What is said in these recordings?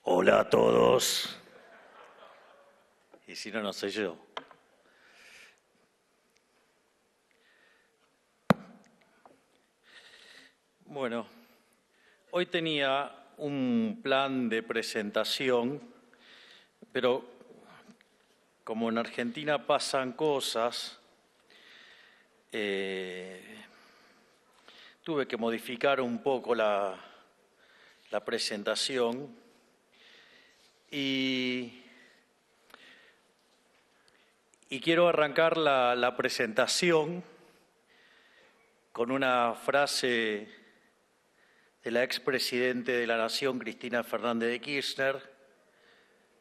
Hola a todos. Y si no, no soy yo. Bueno, hoy tenía un plan de presentación, pero como en Argentina pasan cosas, tuve que modificar un poco la presentación y quiero arrancar la presentación con una frase de la expresidente de la Nación, Cristina Fernández de Kirchner,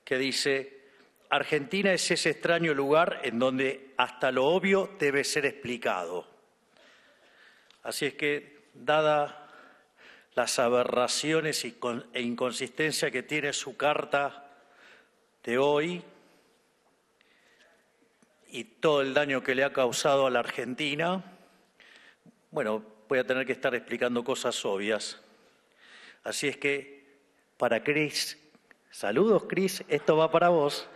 que dice: Argentina es ese extraño lugar en donde hasta lo obvio debe ser explicado. Así es que, dada las aberraciones e inconsistencia que tiene su carta de hoy y todo el daño que le ha causado a la Argentina, bueno, voy a tener que estar explicando cosas obvias. Así es que, para Cris, saludos Cris, esto va para vos.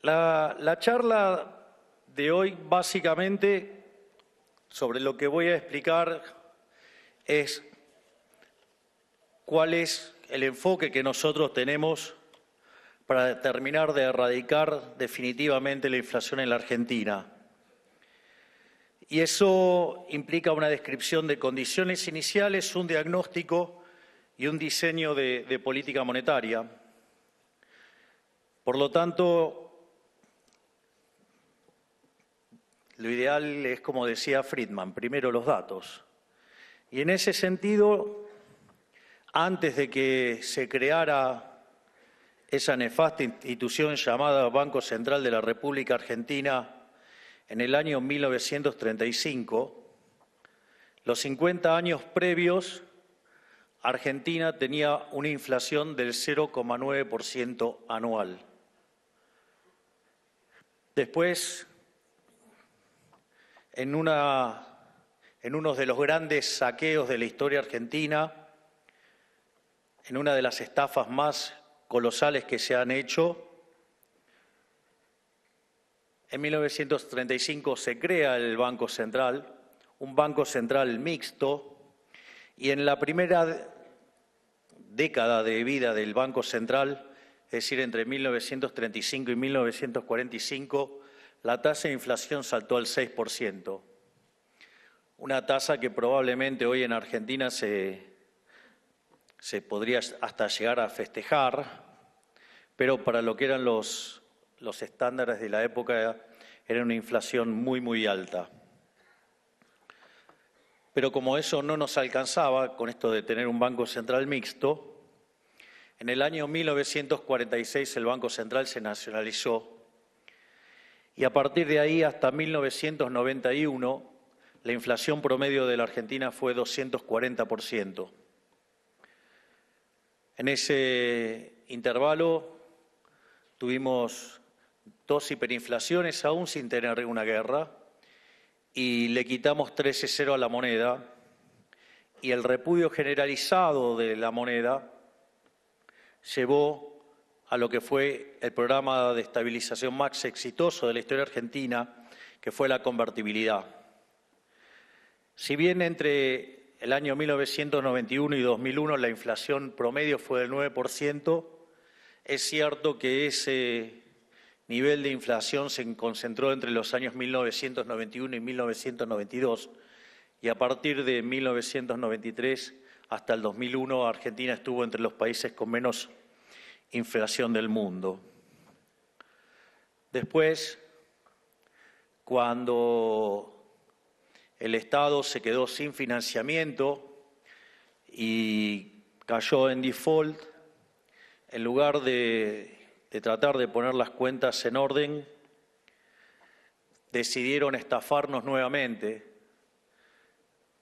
La charla de hoy, básicamente, sobre lo que voy a explicar es cuál es el enfoque que nosotros tenemos para terminar de erradicar definitivamente la inflación en la Argentina. Y eso implica una descripción de condiciones iniciales, un diagnóstico y un diseño de política monetaria. Por lo tanto, lo ideal es, como decía Friedman, primero los datos. Y en ese sentido, antes de que se creara esa nefasta institución llamada Banco Central de la República Argentina en el año 1935, los 50 años previos, Argentina tenía una inflación del 0,9% anual. Después, en uno de los grandes saqueos de la historia argentina, en una de las estafas más colosales que se han hecho, en 1935 se crea el Banco Central, un Banco Central mixto, y en la primera década de vida del Banco Central, es decir, entre 1935 y 1945, la tasa de inflación saltó al 6%, una tasa que probablemente hoy en Argentina se podría hasta llegar a festejar, pero para lo que eran los estándares de la época era una inflación muy, muy alta. Pero como eso no nos alcanzaba, con esto de tener un Banco Central mixto, en el año 1946 el Banco Central se nacionalizó y a partir de ahí hasta 1991 la inflación promedio de la Argentina fue 240%. En ese intervalo tuvimos 2 hiperinflaciones aún sin tener una guerra y le quitamos 13,0 a la moneda y el repudio generalizado de la moneda llevó a lo que fue el programa de estabilización más exitoso de la historia argentina, que fue la convertibilidad. Si bien entre el año 1991 y 2001 la inflación promedio fue del 9%, es cierto que ese nivel de inflación se concentró entre los años 1991 y 1992, y a partir de 1993 hasta el 2001 Argentina estuvo entre los países con menos inflación del mundo. Después, cuando el Estado se quedó sin financiamiento y cayó en default, en lugar de tratar de poner las cuentas en orden, decidieron estafarnos nuevamente.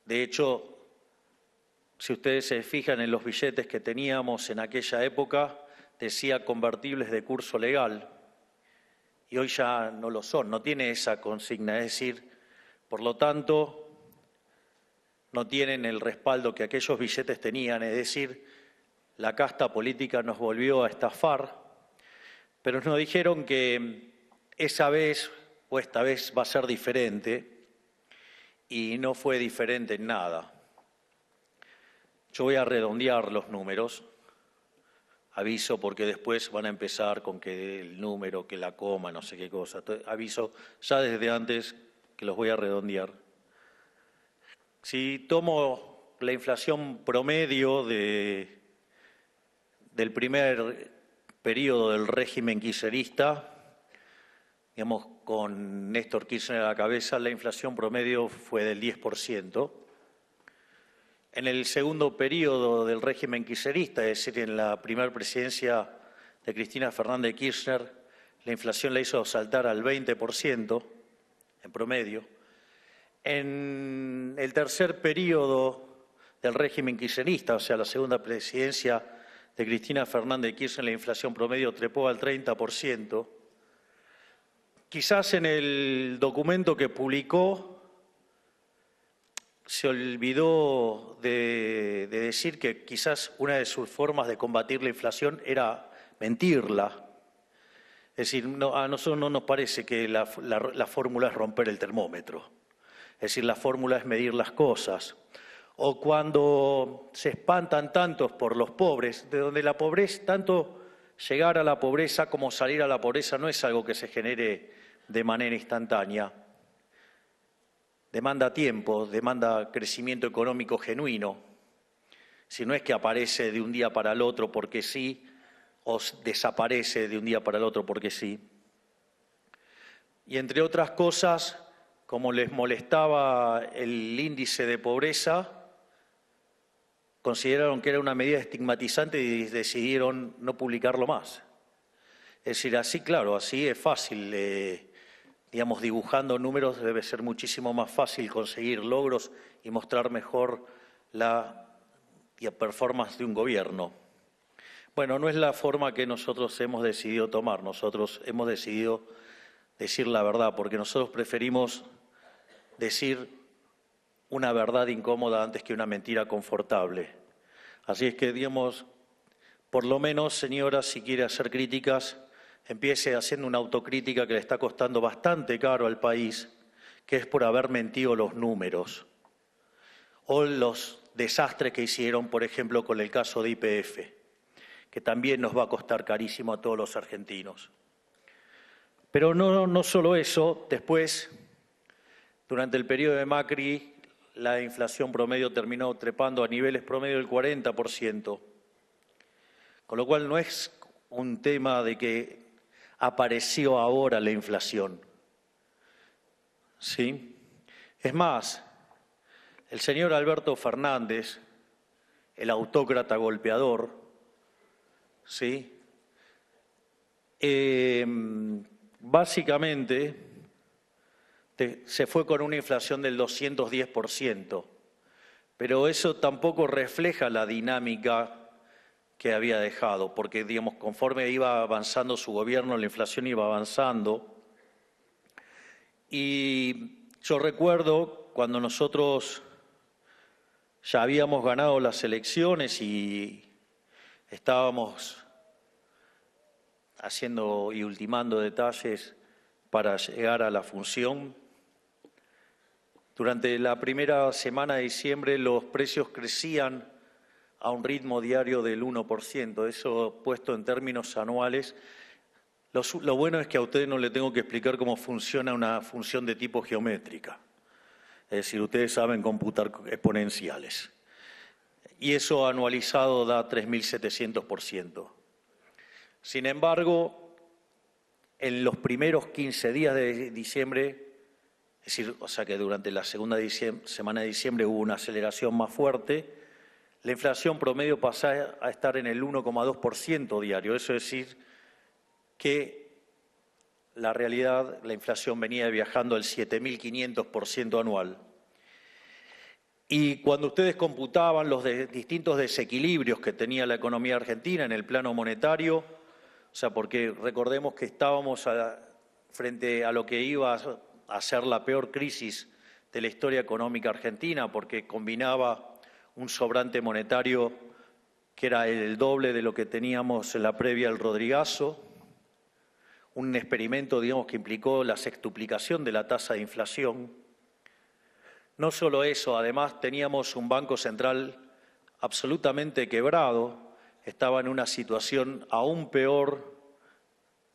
De hecho, si ustedes se fijan en los billetes que teníamos en aquella época, decía convertibles de curso legal, y hoy ya no lo son, no tiene esa consigna, es decir, Por lo tanto, no tienen el respaldo que aquellos billetes tenían, es decir, la casta política nos volvió a estafar, pero nos dijeron que esa vez o esta vez va a ser diferente y no fue diferente en nada. Yo voy a redondear los números, aviso porque después van a empezar con que el número, que la coma, no sé qué cosa. Entonces, aviso ya desde antes que los voy a redondear. Si tomo la inflación promedio del primer periodo del régimen kirchnerista, digamos, con Néstor Kirchner a la cabeza, la inflación promedio fue del 10%. En el segundo periodo del régimen kirchnerista, es decir, en la primera presidencia de Cristina Fernández de Kirchner, la inflación la hizo saltar al 20% en promedio. En el tercer periodo del régimen kirchnerista, o sea, la segunda presidencia de Cristina Fernández de Kirchner, la inflación promedio trepó al 30%. Quizás en el documento que publicó se olvidó de decir que quizás una de sus formas de combatir la inflación era mentirla. Es decir, a nosotros no nos parece que la fórmula es romper el termómetro. Es decir, la fórmula es medir las cosas. O cuando se espantan tantos por los pobres, de donde la pobreza, tanto llegar a la pobreza como salir a la pobreza no es algo que se genere de manera instantánea. Demanda tiempo, demanda crecimiento económico genuino. Si no es que aparece de un día para el otro porque sí, o desaparece de un día para el otro porque sí. Y entre otras cosas, como les molestaba el índice de pobreza, consideraron que era una medida estigmatizante y decidieron no publicarlo más. Es decir, así, claro, así es fácil, digamos, dibujando números debe ser muchísimo más fácil conseguir logros y mostrar mejor la performance de un gobierno. Bueno, no es la forma que nosotros hemos decidido tomar, nosotros hemos decidido decir la verdad, porque nosotros preferimos decir una verdad incómoda antes que una mentira confortable. Así es que, digamos, por lo menos, señora, si quiere hacer críticas, empiece haciendo una autocrítica que le está costando bastante caro al país, que es por haber mentido los números o los desastres que hicieron, por ejemplo, con el caso de YPF, que también nos va a costar carísimo a todos los argentinos. Pero no solo eso, después, durante el periodo de Macri, la inflación promedio terminó trepando a niveles promedio del 40%, con lo cual no es un tema de que apareció ahora la inflación. ¿Sí? Es más, el señor Alberto Fernández, el autócrata golpeador, ¿sí? Básicamente se fue con una inflación del 210%, pero eso tampoco refleja la dinámica que había dejado, porque, digamos, conforme iba avanzando su gobierno, la inflación iba avanzando. Y yo recuerdo cuando nosotros ya habíamos ganado las elecciones y estábamos haciendo y ultimando detalles para llegar a la función. Durante la primera semana de diciembre los precios crecían a un ritmo diario del 1%, eso puesto en términos anuales. Lo bueno es que a ustedes no les tengo que explicar cómo funciona una función de tipo geométrica. Es decir, ustedes saben computar exponenciales. Y eso anualizado da 3.700%. Sin embargo, en los primeros 15 días de diciembre, es decir, o sea que durante la segunda semana de diciembre hubo una aceleración más fuerte, la inflación promedio pasó a estar en el 1,2% diario. Eso es decir, que la realidad, la inflación venía viajando al 7.500% anual. Y cuando ustedes computaban los distintos desequilibrios que tenía la economía argentina en el plano monetario, o sea, porque recordemos que estábamos frente a lo que iba a ser la peor crisis de la historia económica argentina, porque combinaba un sobrante monetario que era el doble de lo que teníamos en la previa al Rodrigazo, un experimento, digamos, que implicó la sextuplicación de la tasa de inflación. No solo eso, además teníamos un Banco Central absolutamente quebrado, estaba en una situación aún peor,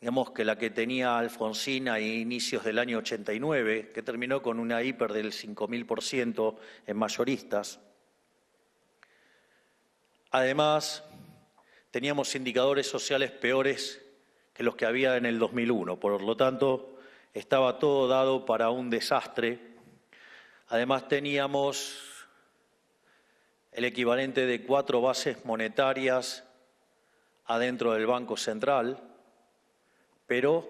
digamos, que la que tenía Alfonsín a inicios del año 89, que terminó con una hiper del 5.000% en mayoristas. Además, teníamos indicadores sociales peores que los que había en el 2001. Por lo tanto, estaba todo dado para un desastre. Además, teníamos el equivalente de 4 bases monetarias adentro del Banco Central, pero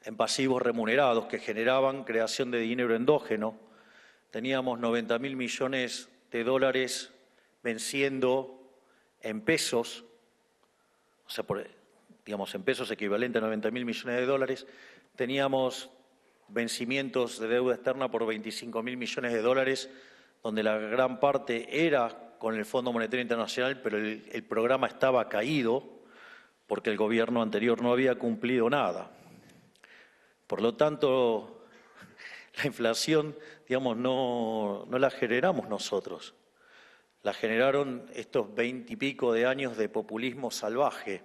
en pasivos remunerados que generaban creación de dinero endógeno. Teníamos 90.000 millones de dólares venciendo en pesos, o sea, digamos, en pesos equivalente a 90.000 millones de dólares. Teníamos vencimientos de deuda externa por 25.000 millones de dólares, donde la gran parte era con el Fondo Monetario Internacional, pero el programa estaba caído, porque el gobierno anterior no había cumplido nada. Por lo tanto, la inflación, digamos, no la generamos nosotros. La generaron estos 20 y pico de años de populismo salvaje.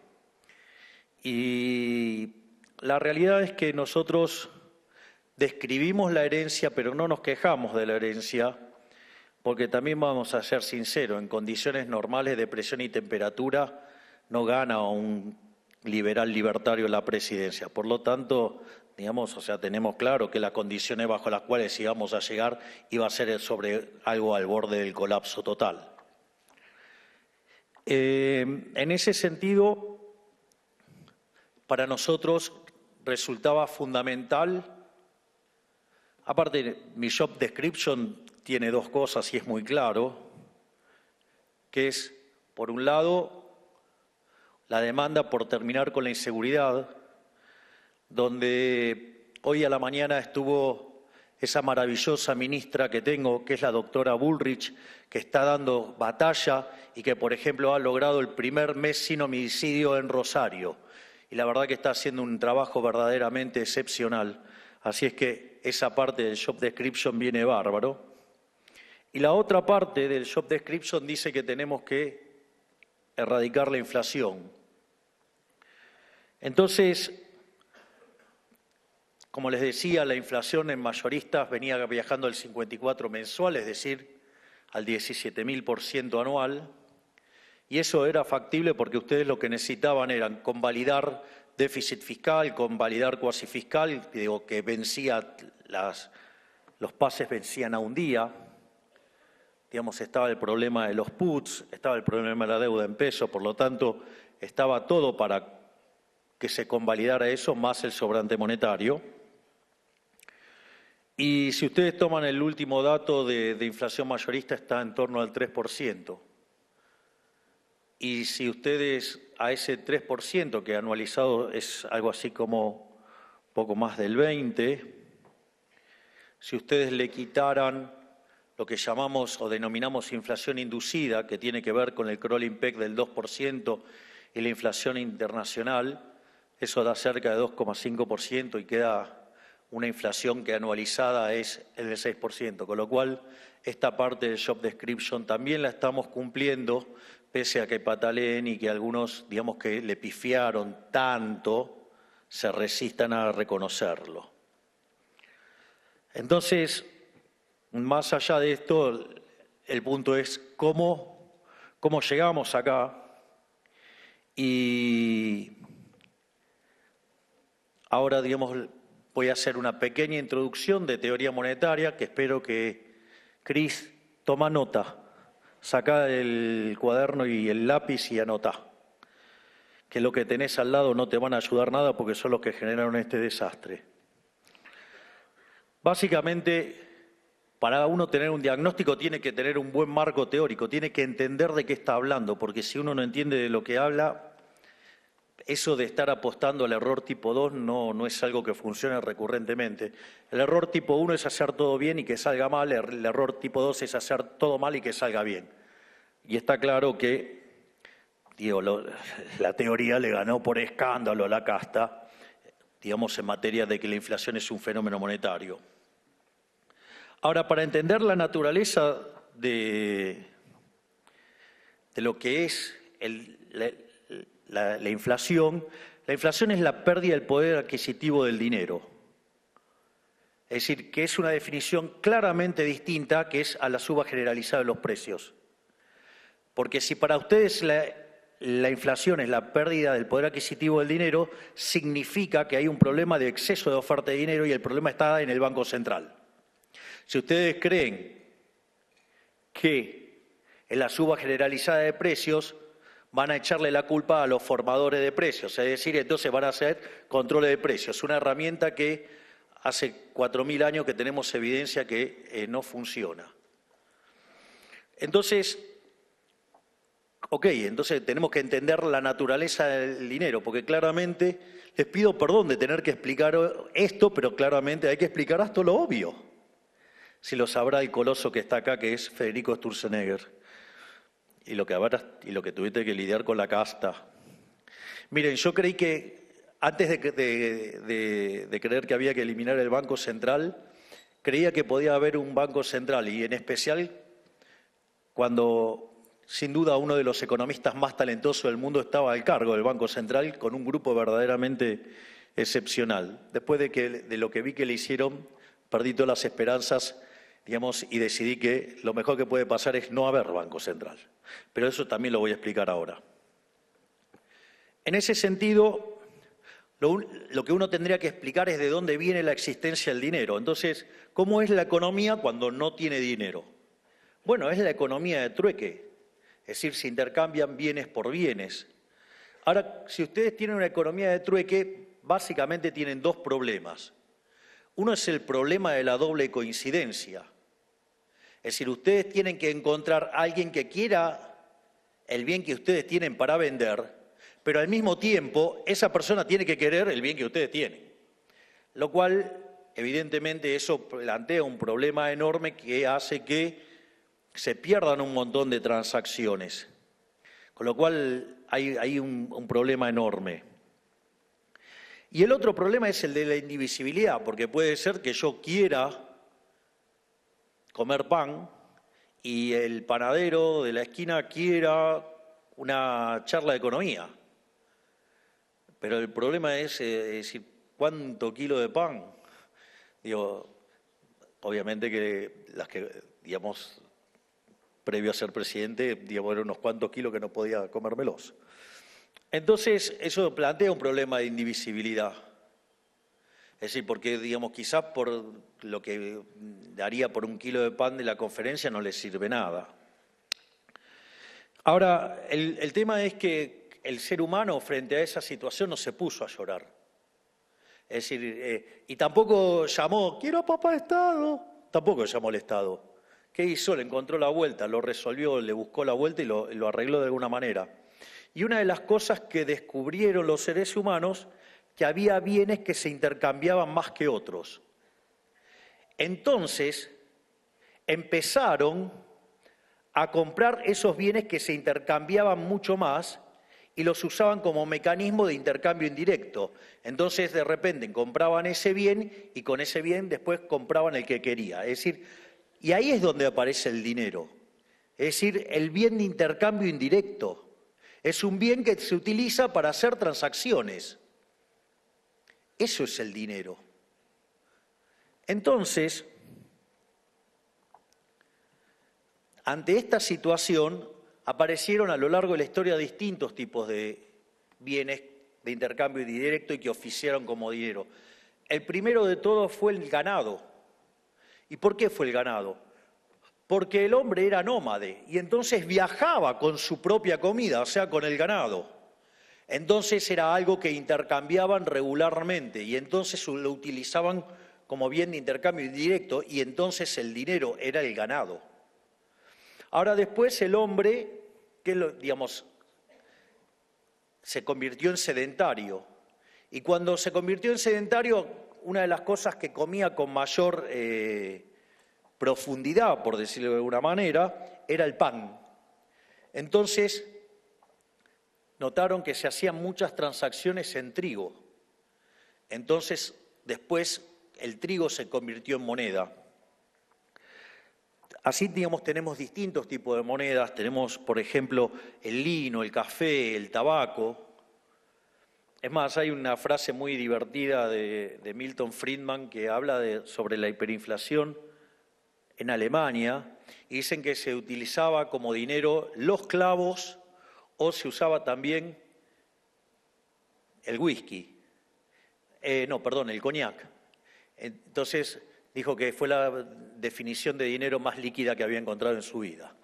Y la realidad es que nosotros describimos la herencia, pero no nos quejamos de la herencia, porque también vamos a ser sinceros, en condiciones normales de presión y temperatura, no gana un liberal libertario la presidencia. Por lo tanto, digamos, o sea, tenemos claro que las condiciones bajo las cuales íbamos a llegar iba a ser sobre algo al borde del colapso total. En ese sentido, para nosotros resultaba fundamental, aparte mi job description tiene 2 cosas y es muy claro, que es, por un lado, la demanda por terminar con la inseguridad, donde hoy a la mañana estuvo esa maravillosa ministra que tengo, que es la doctora Bullrich, que está dando batalla y que, por ejemplo, ha logrado el primer mes sin homicidio en Rosario. Y la verdad que está haciendo un trabajo verdaderamente excepcional. Así es que esa parte del job description viene bárbaro. Y la otra parte del job description dice que tenemos que erradicar la inflación. Entonces, como les decía, la inflación en mayoristas venía viajando al 54 mensual, es decir, al 17.000% anual, y eso era factible porque ustedes lo que necesitaban eran convalidar déficit fiscal, convalidar cuasi fiscal, digo que vencía, los pases vencían a un día, digamos, estaba el problema de los puts, estaba el problema de la deuda en pesos, por lo tanto, estaba todo para que se convalidara eso, más el sobrante monetario. Y si ustedes toman el último dato de inflación mayorista, está en torno al 3%. Y si ustedes a ese 3%, que anualizado es algo así como poco más del 20%, si ustedes le quitaran lo que llamamos o denominamos inflación inducida, que tiene que ver con el crawling peg del 2% y la inflación internacional, eso da cerca de 2,5% y queda una inflación que anualizada es el del 6%, con lo cual esta parte del job description también la estamos cumpliendo, pese a que pataleen y que algunos, digamos, que le pifiaron tanto, se resistan a reconocerlo. Entonces, más allá de esto, el punto es cómo llegamos acá. Y ahora, digamos, voy a hacer una pequeña introducción de teoría monetaria que espero que Cris toma nota. Saca el cuaderno y el lápiz y anota. Que lo que tenés al lado no te van a ayudar nada porque son los que generaron este desastre. Básicamente, para uno tener un diagnóstico tiene que tener un buen marco teórico, tiene que entender de qué está hablando, porque si uno no entiende de lo que habla, eso de estar apostando al error tipo 2 no es algo que funcione recurrentemente. El error tipo 1 es hacer todo bien y que salga mal, el error tipo 2 es hacer todo mal y que salga bien. Y está claro que, digo, la teoría le ganó por escándalo a la casta, digamos, en materia de que la inflación es un fenómeno monetario. Ahora, para entender la naturaleza de lo que es la inflación es la pérdida del poder adquisitivo del dinero. Es decir, que es una definición claramente distinta que es a la suba generalizada de los precios. Porque si para ustedes la inflación es la pérdida del poder adquisitivo del dinero, significa que hay un problema de exceso de oferta de dinero y el problema está en el Banco Central. Si ustedes creen que en la suba generalizada de precios van a echarle la culpa a los formadores de precios, es decir, entonces van a hacer controles de precios, una herramienta que hace 4.000 años que tenemos evidencia que no funciona. Entonces, entonces tenemos que entender la naturaleza del dinero, porque claramente, les pido perdón de tener que explicar esto, pero claramente hay que explicar hasta lo obvio. Si lo sabrá el coloso que está acá, que es Federico Sturzenegger, y lo que tuviste que lidiar con la casta. Miren, yo creí que, antes de creer que había que eliminar el Banco Central, creía que podía haber un Banco Central, y en especial cuando, sin duda, uno de los economistas más talentosos del mundo estaba al cargo del Banco Central, con un grupo verdaderamente excepcional. Después de lo que vi que le hicieron, perdí todas las esperanzas, digamos, y decidí que lo mejor que puede pasar es no haber Banco Central. Pero eso también lo voy a explicar ahora. En ese sentido, lo que uno tendría que explicar es de dónde viene la existencia del dinero. Entonces, ¿cómo es la economía cuando no tiene dinero? Bueno, es la economía de trueque, es decir, se intercambian bienes por bienes. Ahora, si ustedes tienen una economía de trueque, básicamente tienen dos problemas. Uno es el problema de la doble coincidencia. Es decir, ustedes tienen que encontrar a alguien que quiera el bien que ustedes tienen para vender, pero al mismo tiempo esa persona tiene que querer el bien que ustedes tienen. Lo cual, evidentemente, eso plantea un problema enorme que hace que se pierdan un montón de transacciones. Con lo cual hay un problema enorme. Y el otro problema es el de la indivisibilidad, porque puede ser que yo quiera comer pan y el panadero de la esquina quiera una charla de economía. Pero el problema es decir, ¿cuánto kilo de pan? Digo, obviamente que las que, digamos, previo a ser presidente, digamos, eran unos cuantos kilos que no podía comérmelos. Entonces, eso plantea un problema de indivisibilidad. Es decir, porque, digamos, quizás por lo que daría por un kilo de pan de la conferencia no le sirve nada. Ahora, el tema es que el ser humano frente a esa situación no se puso a llorar. Es decir, y tampoco llamó, quiero papá Estado, tampoco llamó al Estado. ¿Qué hizo? Le encontró la vuelta, lo resolvió, le buscó la vuelta y lo arregló de alguna manera. Y una de las cosas que descubrieron los seres humanos, que había bienes que se intercambiaban más que otros. Entonces, empezaron a comprar esos bienes que se intercambiaban mucho más y los usaban como mecanismo de intercambio indirecto. Entonces, de repente, compraban ese bien y con ese bien después compraban el que quería. Es decir, y ahí es donde aparece el dinero. Es decir, el bien de intercambio indirecto. Es un bien que se utiliza para hacer transacciones. Eso es el dinero. Entonces, ante esta situación, aparecieron a lo largo de la historia distintos tipos de bienes de intercambio indirecto y que oficiaron como dinero. El primero de todos fue el ganado. ¿Y por qué fue el ganado? Porque el hombre era nómade y entonces viajaba con su propia comida, o sea, con el ganado. Entonces era algo que intercambiaban regularmente y entonces lo utilizaban como bien de intercambio indirecto y entonces el dinero era el ganado. Ahora después el hombre, digamos, se convirtió en sedentario. Y cuando se convirtió en sedentario, una de las cosas que comía con mayor profundidad, por decirlo de alguna manera, era el pan. Entonces, notaron que se hacían muchas transacciones en trigo. Entonces, después, el trigo se convirtió en moneda. Así, digamos, tenemos distintos tipos de monedas. Tenemos, por ejemplo, el lino, el café, el tabaco. Es más, hay una frase muy divertida de Milton Friedman que habla sobre la hiperinflación en Alemania, y dicen que se utilizaba como dinero los clavos o se usaba también el whisky. El coñac. Entonces dijo que fue la definición de dinero más líquida que había encontrado en su vida.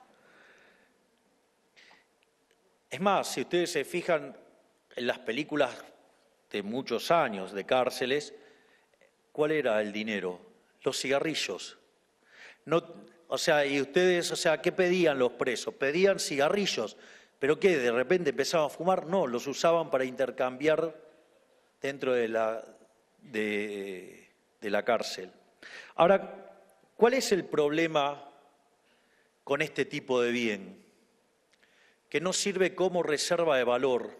Es más, si ustedes se fijan en las películas de muchos años de cárceles, ¿cuál era el dinero? Los cigarrillos. Y ustedes, ¿qué pedían los presos? Pedían cigarrillos, ¿pero qué? ¿De repente empezaban a fumar? No, los usaban para intercambiar dentro de la cárcel. Ahora, ¿cuál es el problema con este tipo de bien? Que no sirve como reserva de valor.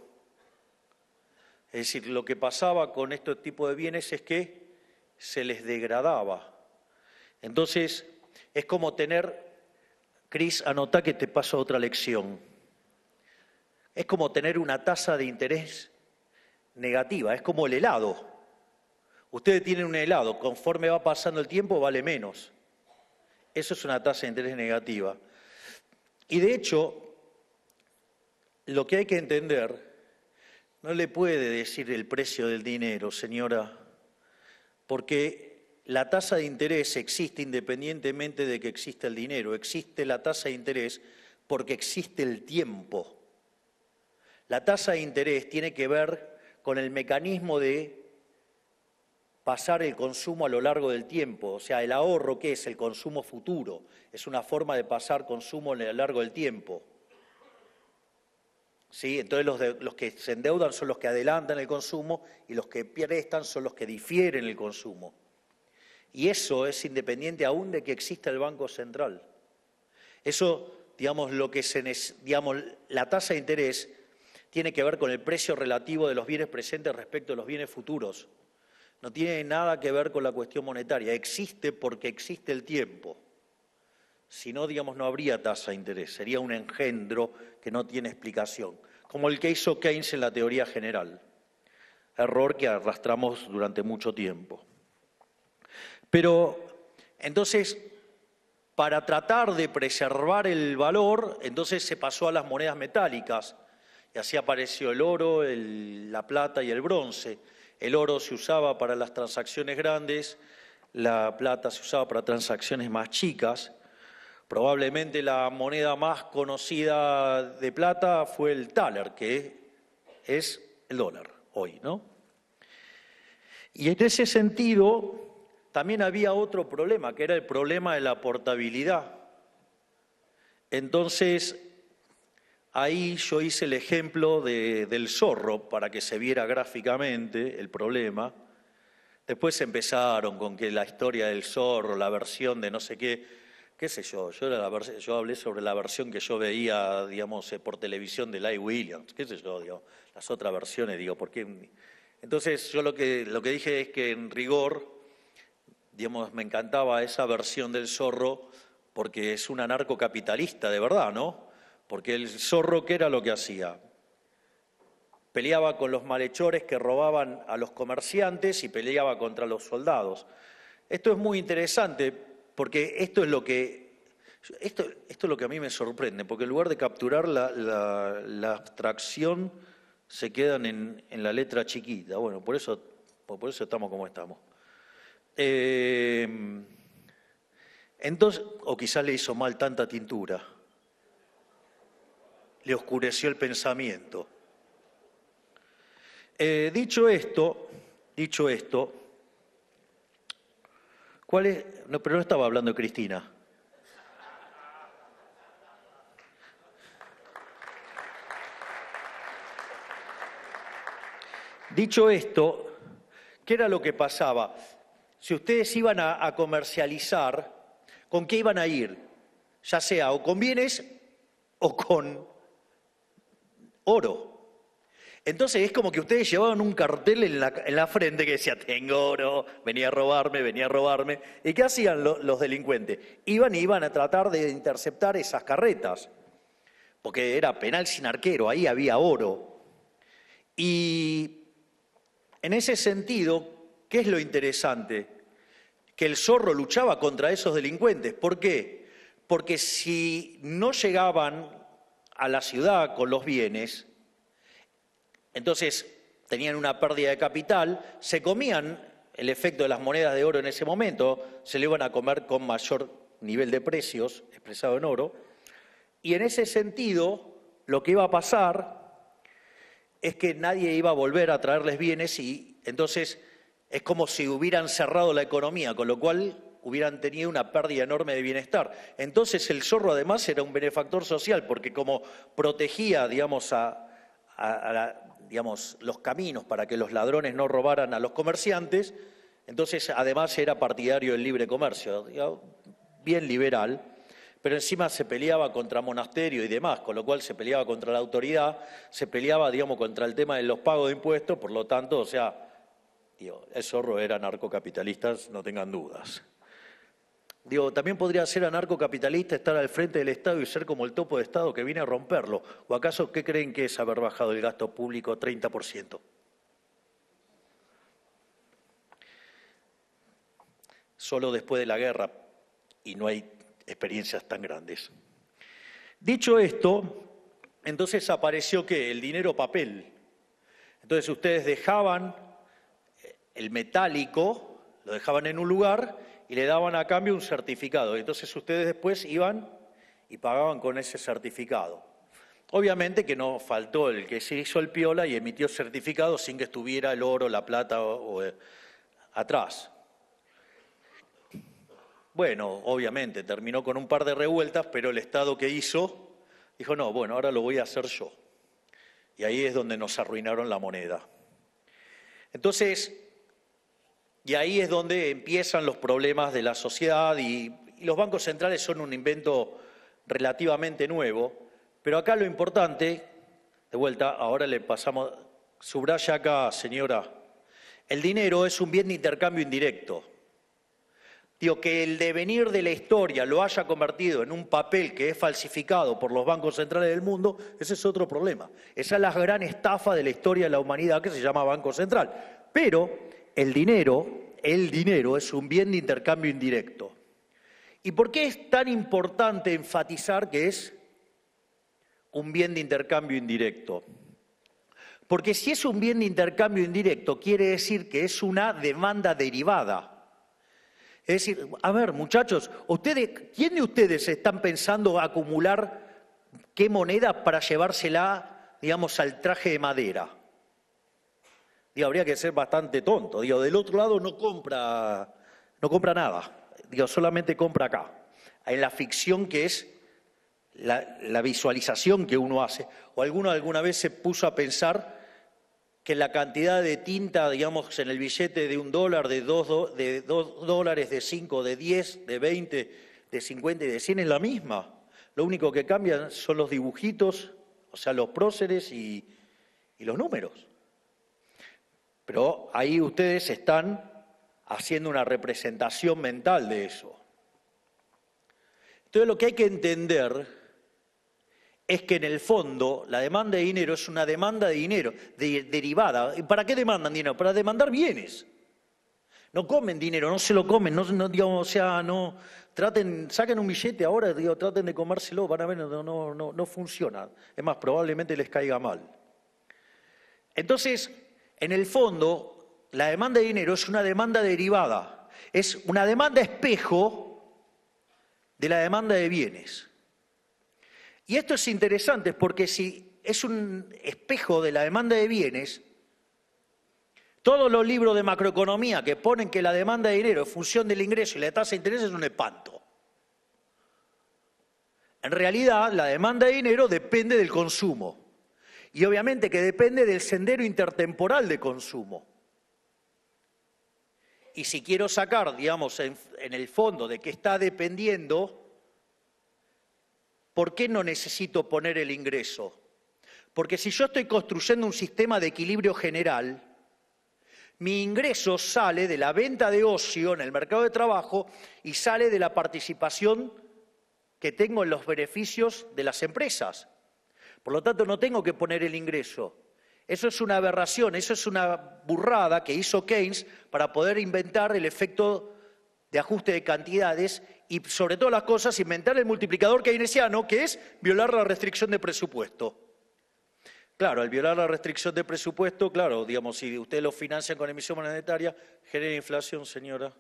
Es decir, lo que pasaba con este tipo de bienes es que se les degradaba. Entonces, es como Cris, anotá que te paso otra lección. Es como tener una tasa de interés negativa, es como el helado. Ustedes tienen un helado, conforme va pasando el tiempo vale menos. Eso es una tasa de interés negativa. Y de hecho, lo que hay que entender, no le puede decir el precio del dinero, señora, porque la tasa de interés existe independientemente de que exista el dinero. Existe la tasa de interés porque existe el tiempo. La tasa de interés tiene que ver con el mecanismo de pasar el consumo a lo largo del tiempo. O sea, el ahorro, ¿qué es? El consumo futuro. Es una forma de pasar consumo a lo largo del tiempo. ¿Sí? Entonces los que se endeudan son los que adelantan el consumo y los que prestan son los que difieren el consumo. Y eso es independiente aún de que exista el Banco Central. Eso, la tasa de interés tiene que ver con el precio relativo de los bienes presentes respecto a los bienes futuros. No tiene nada que ver con la cuestión monetaria. Existe porque existe el tiempo. Si no, no habría tasa de interés. Sería un engendro que no tiene explicación. Como el que hizo Keynes en la teoría general. Error que arrastramos durante mucho tiempo. Pero, entonces, para tratar de preservar el valor, entonces se pasó a las monedas metálicas. Y así apareció el oro, la plata y el bronce. El oro se usaba para las transacciones grandes, la plata se usaba para transacciones más chicas. Probablemente la moneda más conocida de plata fue el thaler, que es el dólar hoy, ¿no? Y en ese sentido también había otro problema, que era el problema de la portabilidad. Entonces, ahí yo hice el ejemplo del zorro para que se viera gráficamente el problema. Después empezaron con que la historia del zorro, la versión de no sé qué sé yo. Yo hablé sobre la versión que yo veía, por televisión de Lai Williams, qué sé yo, las otras versiones, porque... Entonces yo lo que dije es que en rigor, me encantaba esa versión del zorro porque es un anarcocapitalista de verdad, ¿no? Porque el zorro, ¿qué era lo que hacía? Peleaba con los malhechores que robaban a los comerciantes y peleaba contra los soldados. Esto es muy interesante porque esto es lo que a mí me sorprende, porque en lugar de capturar la abstracción, se quedan en la letra chiquita. Bueno, por eso estamos como estamos. Entonces, o quizás le hizo mal tanta tintura. Le oscureció el pensamiento. Dicho esto, ¿cuál es? No, pero no estaba hablando de Cristina. Dicho esto, ¿qué era lo que pasaba? Si ustedes iban a comercializar, ¿con qué iban a ir? Ya sea o con bienes o con oro. Entonces es como que ustedes llevaban un cartel en la frente que decía, tengo oro, venía a robarme, venía a robarme. ¿Y qué hacían los delincuentes? Iban a tratar de interceptar esas carretas, porque era penal sin arquero, ahí había oro. Y en ese sentido, ¿qué es lo interesante? Que el zorro luchaba contra esos delincuentes. ¿Por qué? Porque si no llegaban a la ciudad con los bienes, entonces tenían una pérdida de capital, se comían el efecto de las monedas de oro en ese momento, se lo iban a comer con mayor nivel de precios, expresado en oro, y en ese sentido lo que iba a pasar es que nadie iba a volver a traerles bienes y entonces es como si hubieran cerrado la economía, con lo cual hubieran tenido una pérdida enorme de bienestar. Entonces el zorro además era un benefactor social, porque como protegía, digamos, los caminos para que los ladrones no robaran a los comerciantes, entonces además era partidario del libre comercio, bien liberal, pero encima se peleaba contra monasterios y demás, con lo cual se peleaba contra la autoridad, se peleaba, digamos, contra el tema de los pagos de impuestos, por lo tanto, o sea, el zorro era anarcocapitalista, no tengan dudas. También podría ser anarcocapitalista estar al frente del Estado y ser como el topo de Estado que viene a romperlo. ¿O acaso qué creen que es haber bajado el gasto público 30%? Solo después de la guerra, y no hay experiencias tan grandes. Dicho esto, entonces apareció ¿qué? El dinero papel. Entonces ustedes dejaban el metálico, lo dejaban en un lugar y le daban a cambio un certificado. Entonces ustedes después iban y pagaban con ese certificado. Obviamente que no faltó el que se hizo el piola y emitió certificados sin que estuviera el oro, la plata o atrás. Bueno, obviamente terminó con un par de revueltas, pero el Estado que hizo dijo, no, bueno, ahora lo voy a hacer yo. Y ahí es donde nos arruinaron la moneda. Entonces, y ahí es donde empiezan los problemas de la sociedad y los bancos centrales son un invento relativamente nuevo, pero acá lo importante, de vuelta, ahora le pasamos, subraya acá, señora, el dinero es un bien de intercambio indirecto. Digo, que el devenir de la historia lo haya convertido en un papel que es falsificado por los bancos centrales del mundo, ese es otro problema. Esa es la gran estafa de la historia de la humanidad que se llama Banco Central. Pero el dinero es un bien de intercambio indirecto. ¿Y por qué es tan importante enfatizar que es un bien de intercambio indirecto? Porque si es un bien de intercambio indirecto, quiere decir que es una demanda derivada. Es decir, a ver, muchachos, ¿quién de ustedes están pensando acumular qué moneda para llevársela, digamos, al traje de madera? Habría que ser bastante tonto. Del otro lado no compra nada. Solamente compra acá. En la ficción que es la visualización que uno hace. O alguno alguna vez se puso a pensar que la cantidad de tinta, digamos, en el billete de $1, de $2, de 5, de 10, de 20, de 50 y de 100 es la misma. Lo único que cambian son los dibujitos, o sea, los próceres y los números. Pero ahí ustedes están haciendo una representación mental de eso. Entonces lo que hay que entender es que en el fondo la demanda de dinero es una demanda de dinero derivada. ¿Y para qué demandan dinero? Para demandar bienes. No comen dinero, no se lo comen, saquen un billete ahora, traten de comérselo, van a ver, no funciona. Es más, probablemente les caiga mal. Entonces, en el fondo, la demanda de dinero es una demanda derivada, es una demanda espejo de la demanda de bienes. Y esto es interesante porque si es un espejo de la demanda de bienes, todos los libros de macroeconomía que ponen que la demanda de dinero es función del ingreso y la tasa de interés es un espanto. En realidad, la demanda de dinero depende del consumo. Y obviamente que depende del sendero intertemporal de consumo. Y si quiero sacar, digamos, en el fondo de qué está dependiendo, ¿por qué no necesito poner el ingreso? Porque si yo estoy construyendo un sistema de equilibrio general, mi ingreso sale de la venta de ocio en el mercado de trabajo y sale de la participación que tengo en los beneficios de las empresas. Por lo tanto, no tengo que poner el ingreso. Eso es una aberración, eso es una burrada que hizo Keynes para poder inventar el efecto de ajuste de cantidades y, sobre todas las cosas, inventar el multiplicador keynesiano, que es violar la restricción de presupuesto. Claro, al violar la restricción de presupuesto, claro, digamos, si ustedes lo financian con emisión monetaria, genera inflación, señora.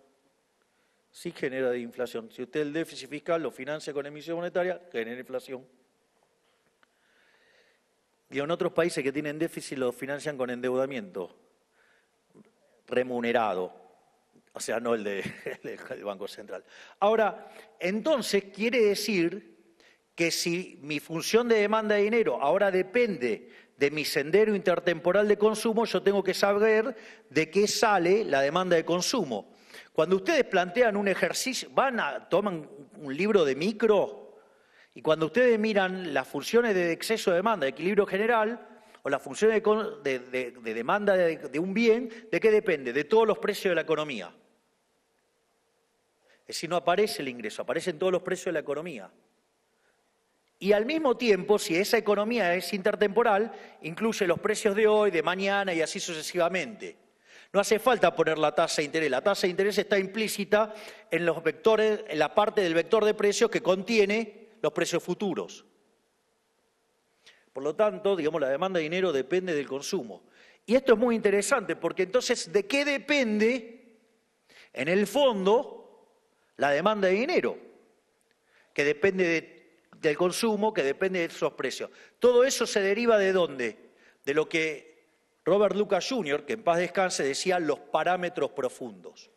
Sí genera inflación. Si usted el déficit fiscal lo financia con emisión monetaria, genera inflación. Y en otros países que tienen déficit lo financian con endeudamiento remunerado, o sea, no el del Banco Central. Ahora, entonces quiere decir que si mi función de demanda de dinero ahora depende de mi sendero intertemporal de consumo, yo tengo que saber de qué sale la demanda de consumo. Cuando ustedes plantean un ejercicio, toman un libro de micro, y cuando ustedes miran las funciones de exceso de demanda, de equilibrio general, o las funciones de demanda de un bien, ¿de qué depende? De todos los precios de la economía. Es decir, no aparece el ingreso, aparecen todos los precios de la economía. Y al mismo tiempo, si esa economía es intertemporal, incluye los precios de hoy, de mañana y así sucesivamente. No hace falta poner la tasa de interés. La tasa de interés está implícita en los vectores, en la parte del vector de precios que contiene los precios futuros. Por lo tanto, digamos, la demanda de dinero depende del consumo. Y esto es muy interesante porque entonces, ¿de qué depende, en el fondo, la demanda de dinero? Que depende del consumo, que depende de esos precios. Todo eso se deriva ¿de dónde? De lo que Robert Lucas Jr., que en paz descanse, decía los parámetros profundos.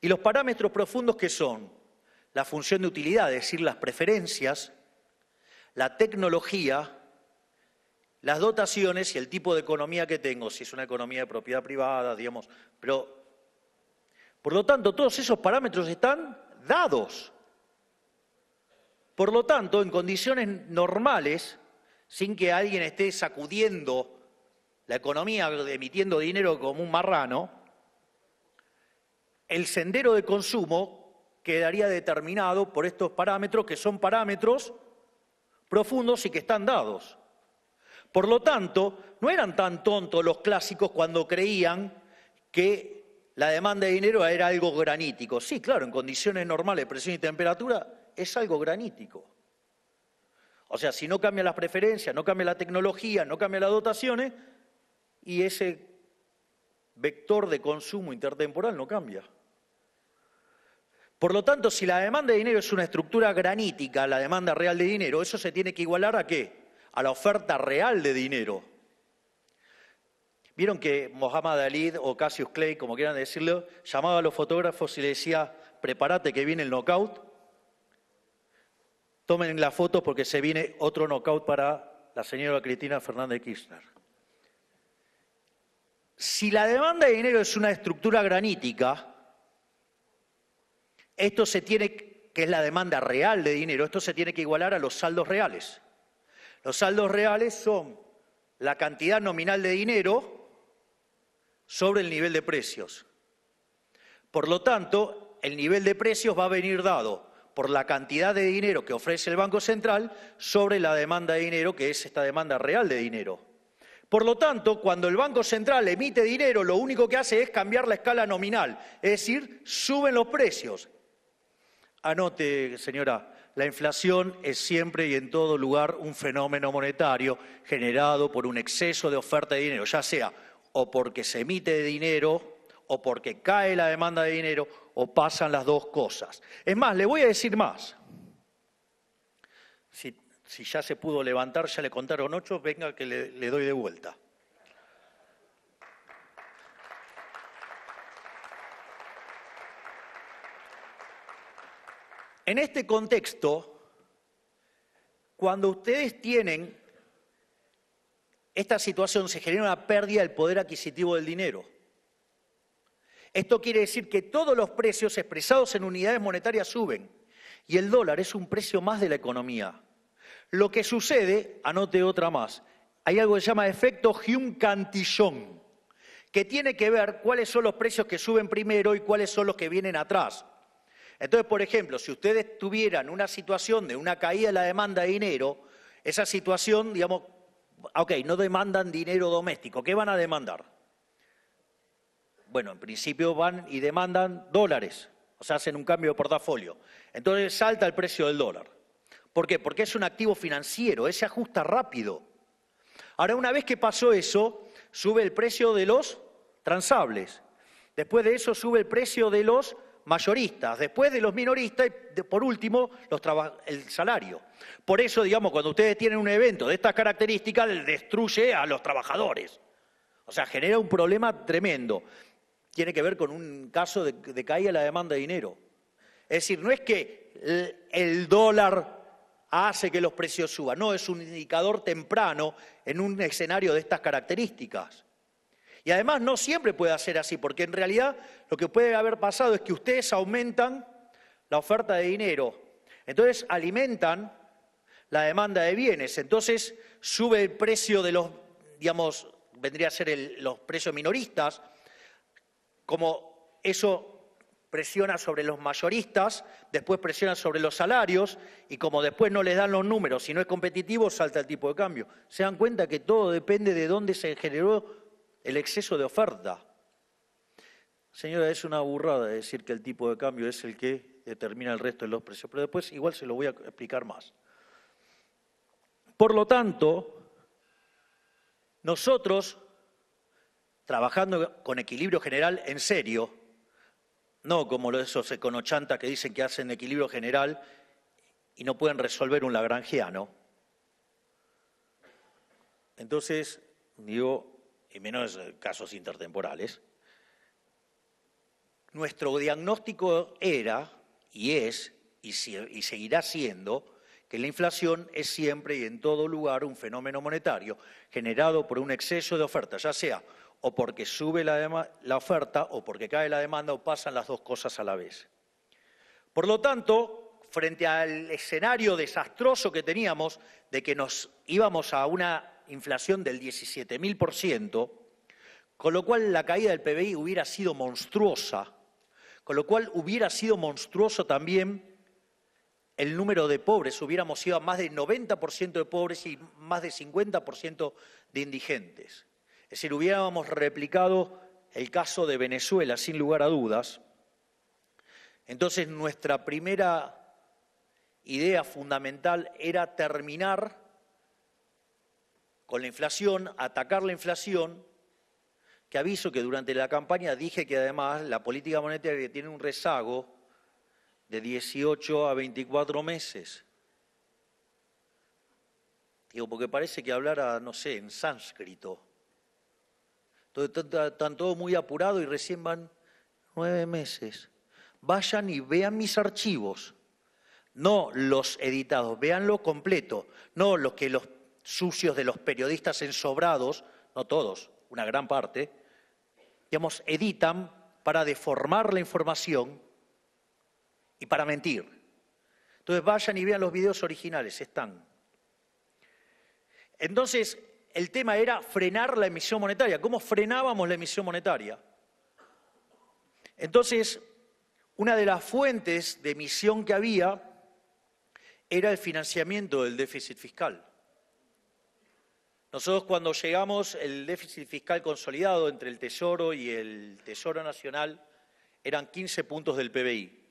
¿Y los parámetros profundos qué son? La función de utilidad, es decir, las preferencias, la tecnología, las dotaciones y el tipo de economía que tengo, si es una economía de propiedad privada, digamos. Pero, por lo tanto, todos esos parámetros están dados. Por lo tanto, en condiciones normales, sin que alguien esté sacudiendo la economía, emitiendo dinero como un marrano, el sendero de consumo quedaría determinado por estos parámetros, que son parámetros profundos y que están dados. Por lo tanto, no eran tan tontos los clásicos cuando creían que la demanda de dinero era algo granítico. Sí, claro, en condiciones normales de presión y temperatura es algo granítico. O sea, si no cambian las preferencias, no cambia la tecnología, no cambian las dotaciones, y ese vector de consumo intertemporal no cambia. Por lo tanto, si la demanda de dinero es una estructura granítica, la demanda real de dinero, eso se tiene que igualar ¿a qué? A la oferta real de dinero. Vieron que Muhammad Ali o Cassius Clay, como quieran decirlo, llamaba a los fotógrafos y le decía, prepárate que viene el knockout. Tomen la foto porque se viene otro knockout para la señora Cristina Fernández de Kirchner. Si la demanda de dinero es una estructura granítica, esto se tiene, que es la demanda real de dinero, esto se tiene que igualar a los saldos reales. Los saldos reales son la cantidad nominal de dinero sobre el nivel de precios. Por lo tanto, el nivel de precios va a venir dado por la cantidad de dinero que ofrece el Banco Central sobre la demanda de dinero, que es esta demanda real de dinero. Por lo tanto, cuando el Banco Central emite dinero, lo único que hace es cambiar la escala nominal, es decir, suben los precios. Anote, señora, la inflación es siempre y en todo lugar un fenómeno monetario generado por un exceso de oferta de dinero, ya sea o porque se emite dinero o porque cae la demanda de dinero o pasan las dos cosas. Es más, le voy a decir más. Si ya se pudo levantar, ya le contaron 8, venga que le doy de vuelta. En este contexto, cuando ustedes tienen esta situación se genera una pérdida del poder adquisitivo del dinero. Esto quiere decir que todos los precios expresados en unidades monetarias suben y el dólar es un precio más de la economía. Lo que sucede, anote otra más, hay algo que se llama efecto Hume-Cantillon, que tiene que ver cuáles son los precios que suben primero y cuáles son los que vienen atrás. Entonces, por ejemplo, si ustedes tuvieran una situación de una caída de la demanda de dinero, esa situación, digamos, ok, no demandan dinero doméstico, ¿qué van a demandar? Bueno, en principio van y demandan dólares, o sea, hacen un cambio de portafolio. Entonces salta el precio del dólar. ¿Por qué? Porque es un activo financiero, ese ajusta rápido. Ahora, una vez que pasó eso, sube el precio de los transables. Después de eso sube el precio de los mayoristas, después de los minoristas y por último el salario. Por eso, digamos, cuando ustedes tienen un evento de estas características, les destruye a los trabajadores. O sea, genera un problema tremendo. Tiene que ver con un caso de caída de la demanda de dinero. Es decir, no es que el dólar hace que los precios suban, no, es un indicador temprano en un escenario de estas características. Y además no siempre puede ser así, porque en realidad lo que puede haber pasado es que ustedes aumentan la oferta de dinero, entonces alimentan la demanda de bienes, entonces sube el precio de los, digamos, vendría a ser los precios minoristas, como eso presiona sobre los mayoristas, después presiona sobre los salarios y como después no les dan los números, si no es competitivo, salta el tipo de cambio. Se dan cuenta que todo depende de dónde se generó el exceso de oferta. Señora, es una burrada decir que el tipo de cambio es el que determina el resto de los precios, pero después igual se lo voy a explicar más. Por lo tanto, nosotros, trabajando con equilibrio general en serio, no como esos econochantas que dicen que hacen equilibrio general y no pueden resolver un lagrangiano. Entonces, digo, y menos casos intertemporales, nuestro diagnóstico era, y es, y seguirá siendo, que la inflación es siempre y en todo lugar un fenómeno monetario generado por un exceso de oferta, ya sea o porque sube la oferta o porque cae la demanda o pasan las dos cosas a la vez. Por lo tanto, frente al escenario desastroso que teníamos de que nos íbamos a una inflación del 17.000%, con lo cual la caída del PBI hubiera sido monstruosa, con lo cual hubiera sido monstruoso también el número de pobres, hubiéramos ido a más del 90% de pobres y más del 50% de indigentes. Es decir, hubiéramos replicado el caso de Venezuela, sin lugar a dudas. Entonces, nuestra primera idea fundamental era terminar con la inflación, atacar la inflación, que aviso que durante la campaña dije que además la política monetaria tiene un rezago de 18 a 24 meses. Digo, porque parece que hablara, no sé, en sánscrito. Están todos muy apurados y recién van 9 meses. Vayan y vean mis archivos, no los editados, véanlo completo, no los sucios de los periodistas ensobrados, no todos, una gran parte, digamos, editan para deformar la información y para mentir. Entonces vayan y vean los videos originales, están. Entonces, el tema era frenar la emisión monetaria. ¿Cómo frenábamos la emisión monetaria? Entonces, una de las fuentes de emisión que había era el financiamiento del déficit fiscal. Nosotros cuando llegamos, el déficit fiscal consolidado entre el Tesoro y el Tesoro Nacional eran 15 puntos del PBI,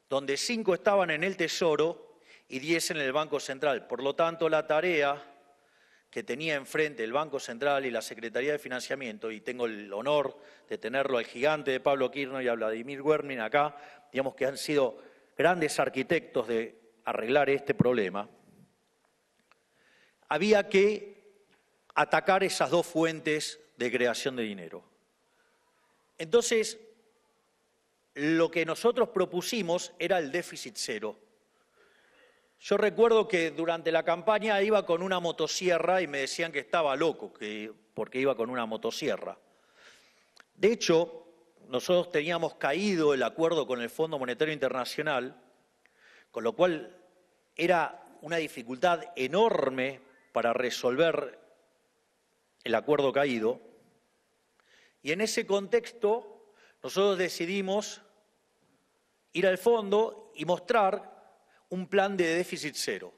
donde 5 estaban en el Tesoro y 10 en el Banco Central. Por lo tanto, la tarea que tenía enfrente el Banco Central y la Secretaría de Financiamiento, y tengo el honor de tenerlo al gigante de Pablo Kirchner y a Vladimir Wermin acá, digamos que han sido grandes arquitectos de arreglar este problema, había que atacar esas dos fuentes de creación de dinero. Entonces, lo que nosotros propusimos era el déficit cero. Yo recuerdo que durante la campaña iba con una motosierra y me decían que estaba loco, porque iba con una motosierra. De hecho, nosotros teníamos caído el acuerdo con el Fondo Monetario Internacional, con lo cual era una dificultad enorme para resolver el acuerdo caído. Y en ese contexto, nosotros decidimos ir al fondo y mostrar un plan de déficit cero.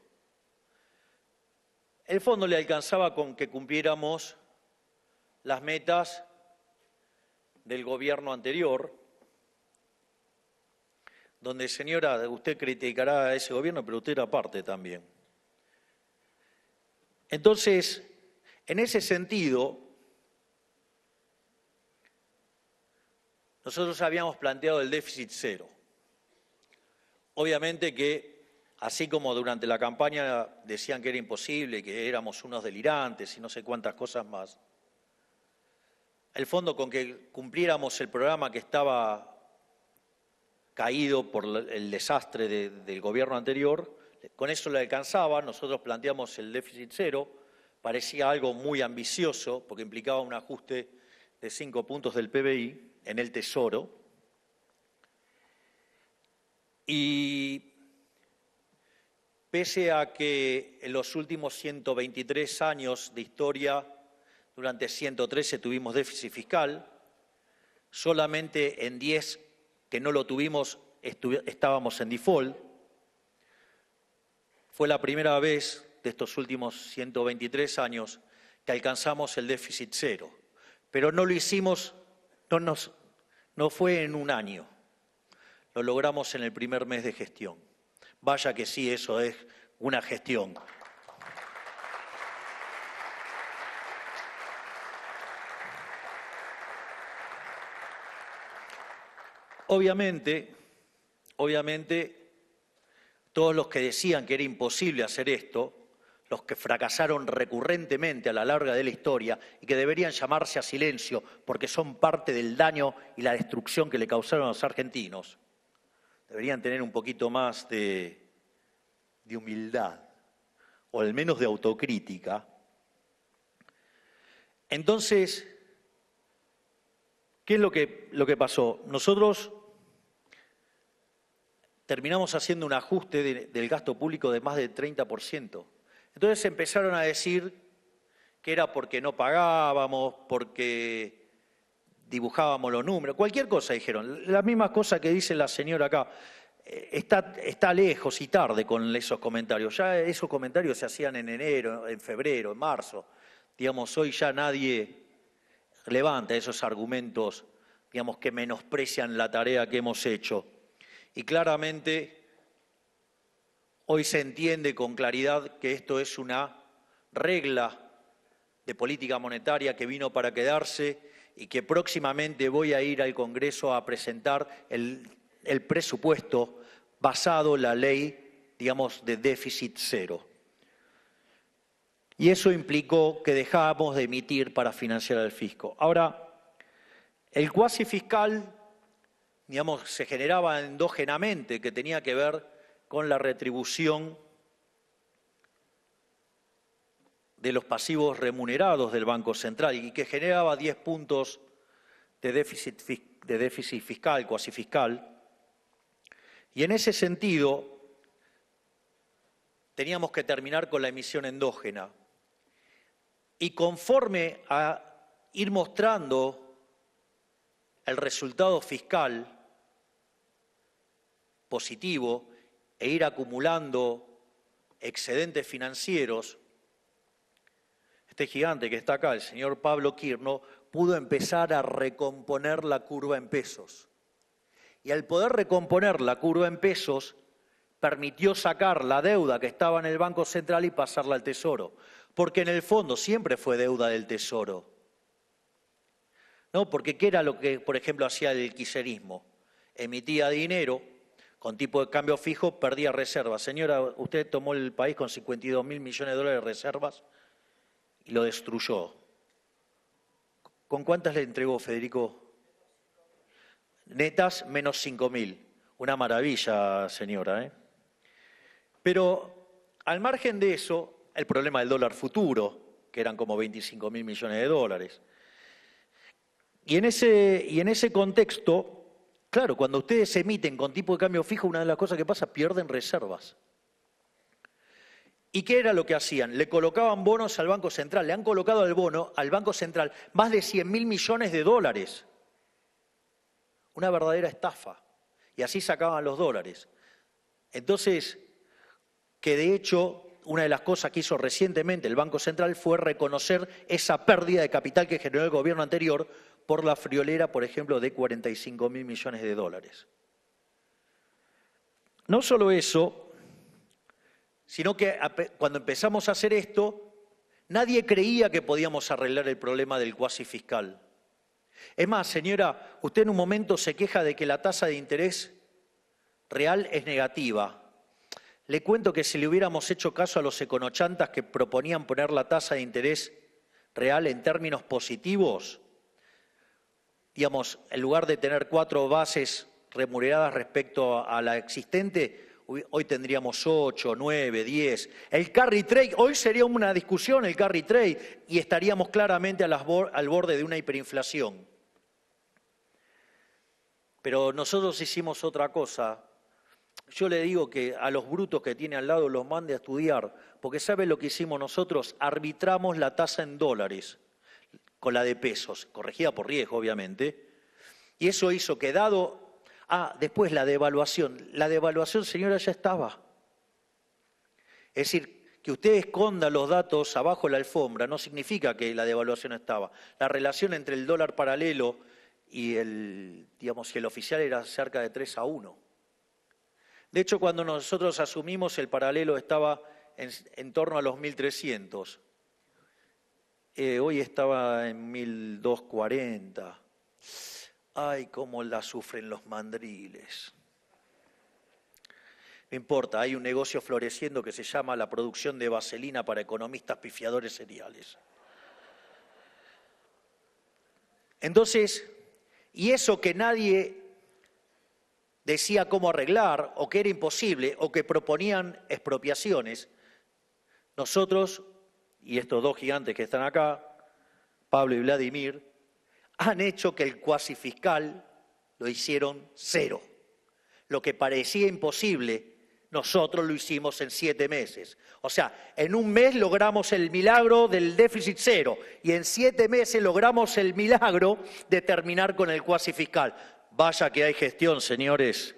El fondo le alcanzaba con que cumpliéramos las metas del gobierno anterior, donde, señora, usted criticará a ese gobierno, pero usted era parte también. Entonces, en ese sentido, nosotros habíamos planteado el déficit cero. Obviamente que, así como durante la campaña decían que era imposible, que éramos unos delirantes y no sé cuántas cosas más, el fondo con que cumpliéramos el programa que estaba caído por el desastre del gobierno anterior, con eso le alcanzaba. Nosotros planteamos el déficit cero, parecía algo muy ambicioso porque implicaba un ajuste de 5 puntos del PBI en el Tesoro. Y pese a que en los últimos 123 años de historia, durante 113 tuvimos déficit fiscal, solamente en 10 que no lo tuvimos estábamos en default. Fue la primera vez de estos últimos 123 años que alcanzamos el déficit cero, pero no lo hicimos, no fue en un año, lo logramos en el primer mes de gestión. Vaya que sí, eso es una gestión. Obviamente, todos los que decían que era imposible hacer esto, los que fracasaron recurrentemente a la larga de la historia y que deberían llamarse a silencio porque son parte del daño y la destrucción que le causaron a los argentinos, deberían tener un poquito más de humildad, o al menos de autocrítica. Entonces, ¿qué es lo que pasó? Nosotros terminamos haciendo un ajuste del gasto público de más del 30%. Entonces empezaron a decir que era porque no pagábamos, porque dibujábamos los números, cualquier cosa dijeron. La misma cosa que dice la señora acá. Está lejos y tarde con esos comentarios. Ya esos comentarios se hacían en enero, en febrero, en marzo. Digamos, hoy ya nadie levanta esos argumentos, digamos, que menosprecian la tarea que hemos hecho. Y claramente hoy se entiende con claridad que esto es una regla de política monetaria que vino para quedarse y que próximamente voy a ir al Congreso a presentar el presupuesto basado en la ley, digamos, de déficit cero. Y eso implicó que dejamos de emitir para financiar al fisco. Ahora, el cuasi fiscal, digamos, se generaba endógenamente, que tenía que ver con la retribución de los pasivos remunerados del Banco Central y que generaba 10 puntos de déficit fiscal, cuasi fiscal. Y en ese sentido, teníamos que terminar con la emisión endógena. Y conforme a ir mostrando el resultado fiscal positivo e ir acumulando excedentes financieros, este gigante que está acá, el señor Pablo Quirno, pudo empezar a recomponer la curva en pesos. Y al poder recomponer la curva en pesos, permitió sacar la deuda que estaba en el Banco Central y pasarla al Tesoro. Porque en el fondo siempre fue deuda del Tesoro. ¿No? Porque ¿qué era lo que, por ejemplo, hacía el kirchnerismo? Emitía dinero con tipo de cambio fijo, perdía reservas. Señora, usted tomó el país con 52.000 millones de dólares de reservas y lo destruyó. ¿Con cuántas le entregó, Federico? Netas, menos 5.000. Una maravilla, señora, ¿eh? Pero al margen de eso, el problema del dólar futuro, que eran como 25.000 millones de dólares. Y en ese contexto, claro, cuando ustedes se emiten con tipo de cambio fijo, una de las cosas que pasa, pierden reservas. ¿Y qué era lo que hacían? Le colocaban bonos al Banco Central, le han colocado al bono al Banco Central más de 100.000 millones de dólares. Una verdadera estafa. Y así sacaban los dólares. Entonces, que de hecho, una de las cosas que hizo recientemente el Banco Central fue reconocer esa pérdida de capital que generó el gobierno anterior por la friolera, por ejemplo, de 45.000 millones de dólares. No solo eso, sino que cuando empezamos a hacer esto, nadie creía que podíamos arreglar el problema del cuasi fiscal. Es más, señora, usted en un momento se queja de que la tasa de interés real es negativa. Le cuento que si le hubiéramos hecho caso a los econochantas que proponían poner la tasa de interés real en términos positivos, digamos, en lugar de tener 4 bases remuneradas respecto a la existente, hoy tendríamos 8, 9, 10. El carry trade, hoy sería una discusión el carry trade y estaríamos claramente al borde de una hiperinflación. Pero nosotros hicimos otra cosa. Yo le digo que a los brutos que tiene al lado los mande a estudiar, porque ¿sabe lo que hicimos nosotros? Arbitramos la tasa en dólares con la de pesos, corregida por riesgo, obviamente, y eso hizo que dado... después la devaluación. La devaluación, señora, ya estaba. Es decir, que usted esconda los datos abajo de la alfombra no significa que la devaluación estaba. La relación entre el dólar paralelo y el oficial era cerca de 3-1. De hecho, cuando nosotros asumimos, el paralelo estaba en torno a los 1.300. Hoy estaba en 1.240. Ay, cómo la sufren los mandriles. No importa, hay un negocio floreciendo que se llama la producción de vaselina para economistas pifiadores seriales. Entonces, y eso que nadie decía cómo arreglar, o que era imposible, o que proponían expropiaciones, nosotros, y estos dos gigantes que están acá, Pablo y Vladimir, han hecho que el cuasi fiscal lo hicieron 0. Lo que parecía imposible, nosotros lo hicimos en 7 meses. O sea, en un mes logramos el milagro del déficit 0 y en 7 meses logramos el milagro de terminar con el cuasi fiscal. Vaya que hay gestión, señores.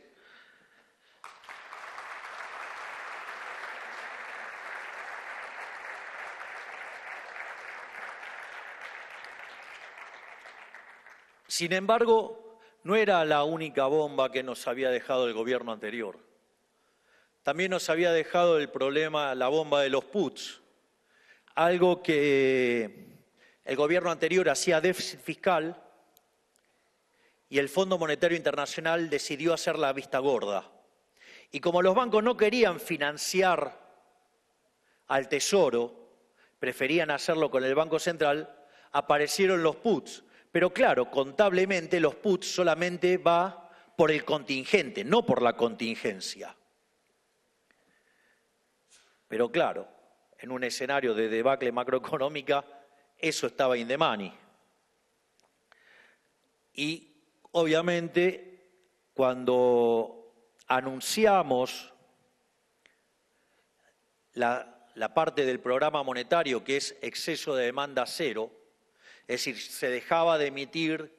Sin embargo, no era la única bomba que nos había dejado el gobierno anterior. También nos había dejado el problema, la bomba de los puts, algo que el gobierno anterior hacía déficit fiscal y el Fondo Monetario Internacional decidió hacer la vista gorda. Y como los bancos no querían financiar al Tesoro, preferían hacerlo con el Banco Central, aparecieron los puts. Pero claro, contablemente los puts solamente va por el contingente, no por la contingencia. Pero claro, en un escenario de debacle macroeconómica, eso estaba in the money. Y obviamente, cuando anunciamos la parte del programa monetario que es exceso de demanda 0, es decir, se dejaba de emitir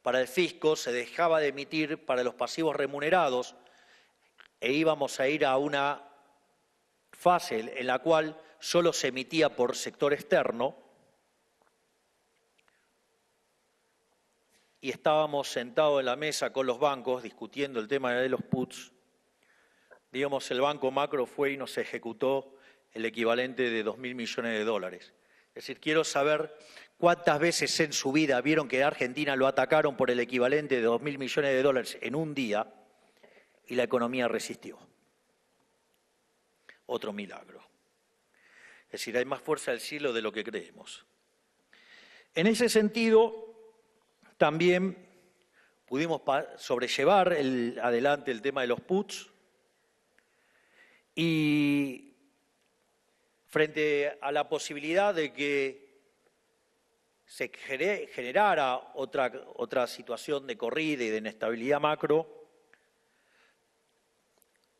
para el fisco, se dejaba de emitir para los pasivos remunerados e íbamos a ir a una fase en la cual solo se emitía por sector externo y estábamos sentados en la mesa con los bancos discutiendo el tema de los puts. Digamos, el Banco Macro fue y nos ejecutó el equivalente de 2.000 millones de dólares. Es decir, quiero saber cuántas veces en su vida vieron que a Argentina lo atacaron por el equivalente de 2.000 millones de dólares en un día y la economía resistió. Otro milagro. Es decir, hay más fuerza del cielo de lo que creemos. En ese sentido, también pudimos sobrellevar adelante el tema de los puts Y frente a la posibilidad de que se generara otra situación de corrida y de inestabilidad macro,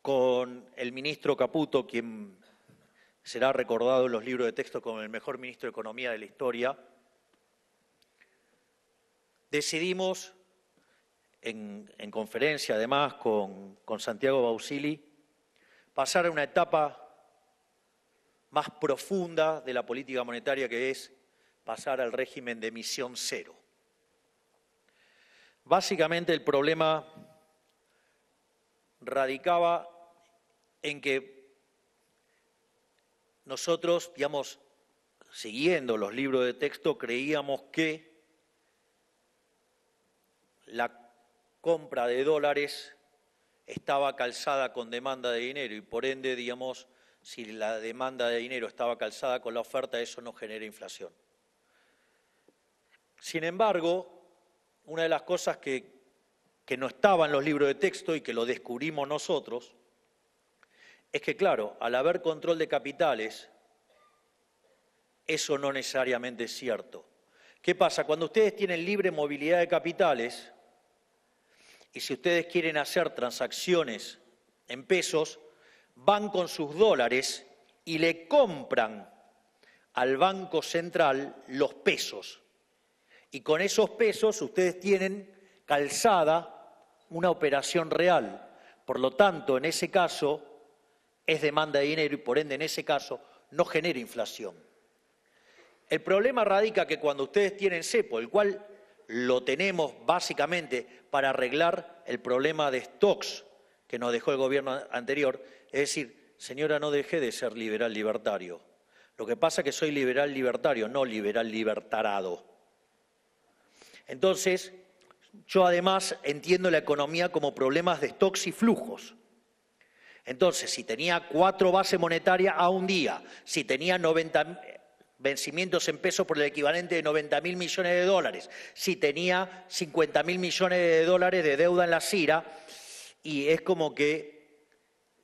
con el ministro Caputo, quien será recordado en los libros de texto como el mejor ministro de Economía de la historia, decidimos, en conferencia además con Santiago Bausili, pasar a una etapa más profunda de la política monetaria, que es pasar al régimen de emisión cero. Básicamente el problema radicaba en que nosotros, digamos, siguiendo los libros de texto, creíamos que la compra de dólares estaba calzada con demanda de dinero y por ende, digamos, si la demanda de dinero estaba calzada con la oferta, eso no genera inflación. Sin embargo, una de las cosas que no estaba en los libros de texto y que lo descubrimos nosotros, es que, claro, al haber control de capitales, eso no necesariamente es cierto. ¿Qué pasa? Cuando ustedes tienen libre movilidad de capitales, y si ustedes quieren hacer transacciones en pesos, van con sus dólares y le compran al Banco Central los pesos. Y con esos pesos ustedes tienen calzada una operación real. Por lo tanto, en ese caso, es demanda de dinero y por ende, en ese caso, no genera inflación. El problema radica que cuando ustedes tienen cepo, el cual lo tenemos básicamente para arreglar el problema de stocks que nos dejó el gobierno anterior, es decir, señora, no deje de ser liberal libertario. Lo que pasa es que soy liberal libertario, no liberal libertarado. Entonces, yo además entiendo la economía como problemas de stocks y flujos. Entonces, si tenía 4 bases monetarias a un día, si tenía 90 vencimientos en pesos por el equivalente de 90.000 millones de dólares, si tenía 50.000 millones de dólares de deuda en la CIRA, y es como que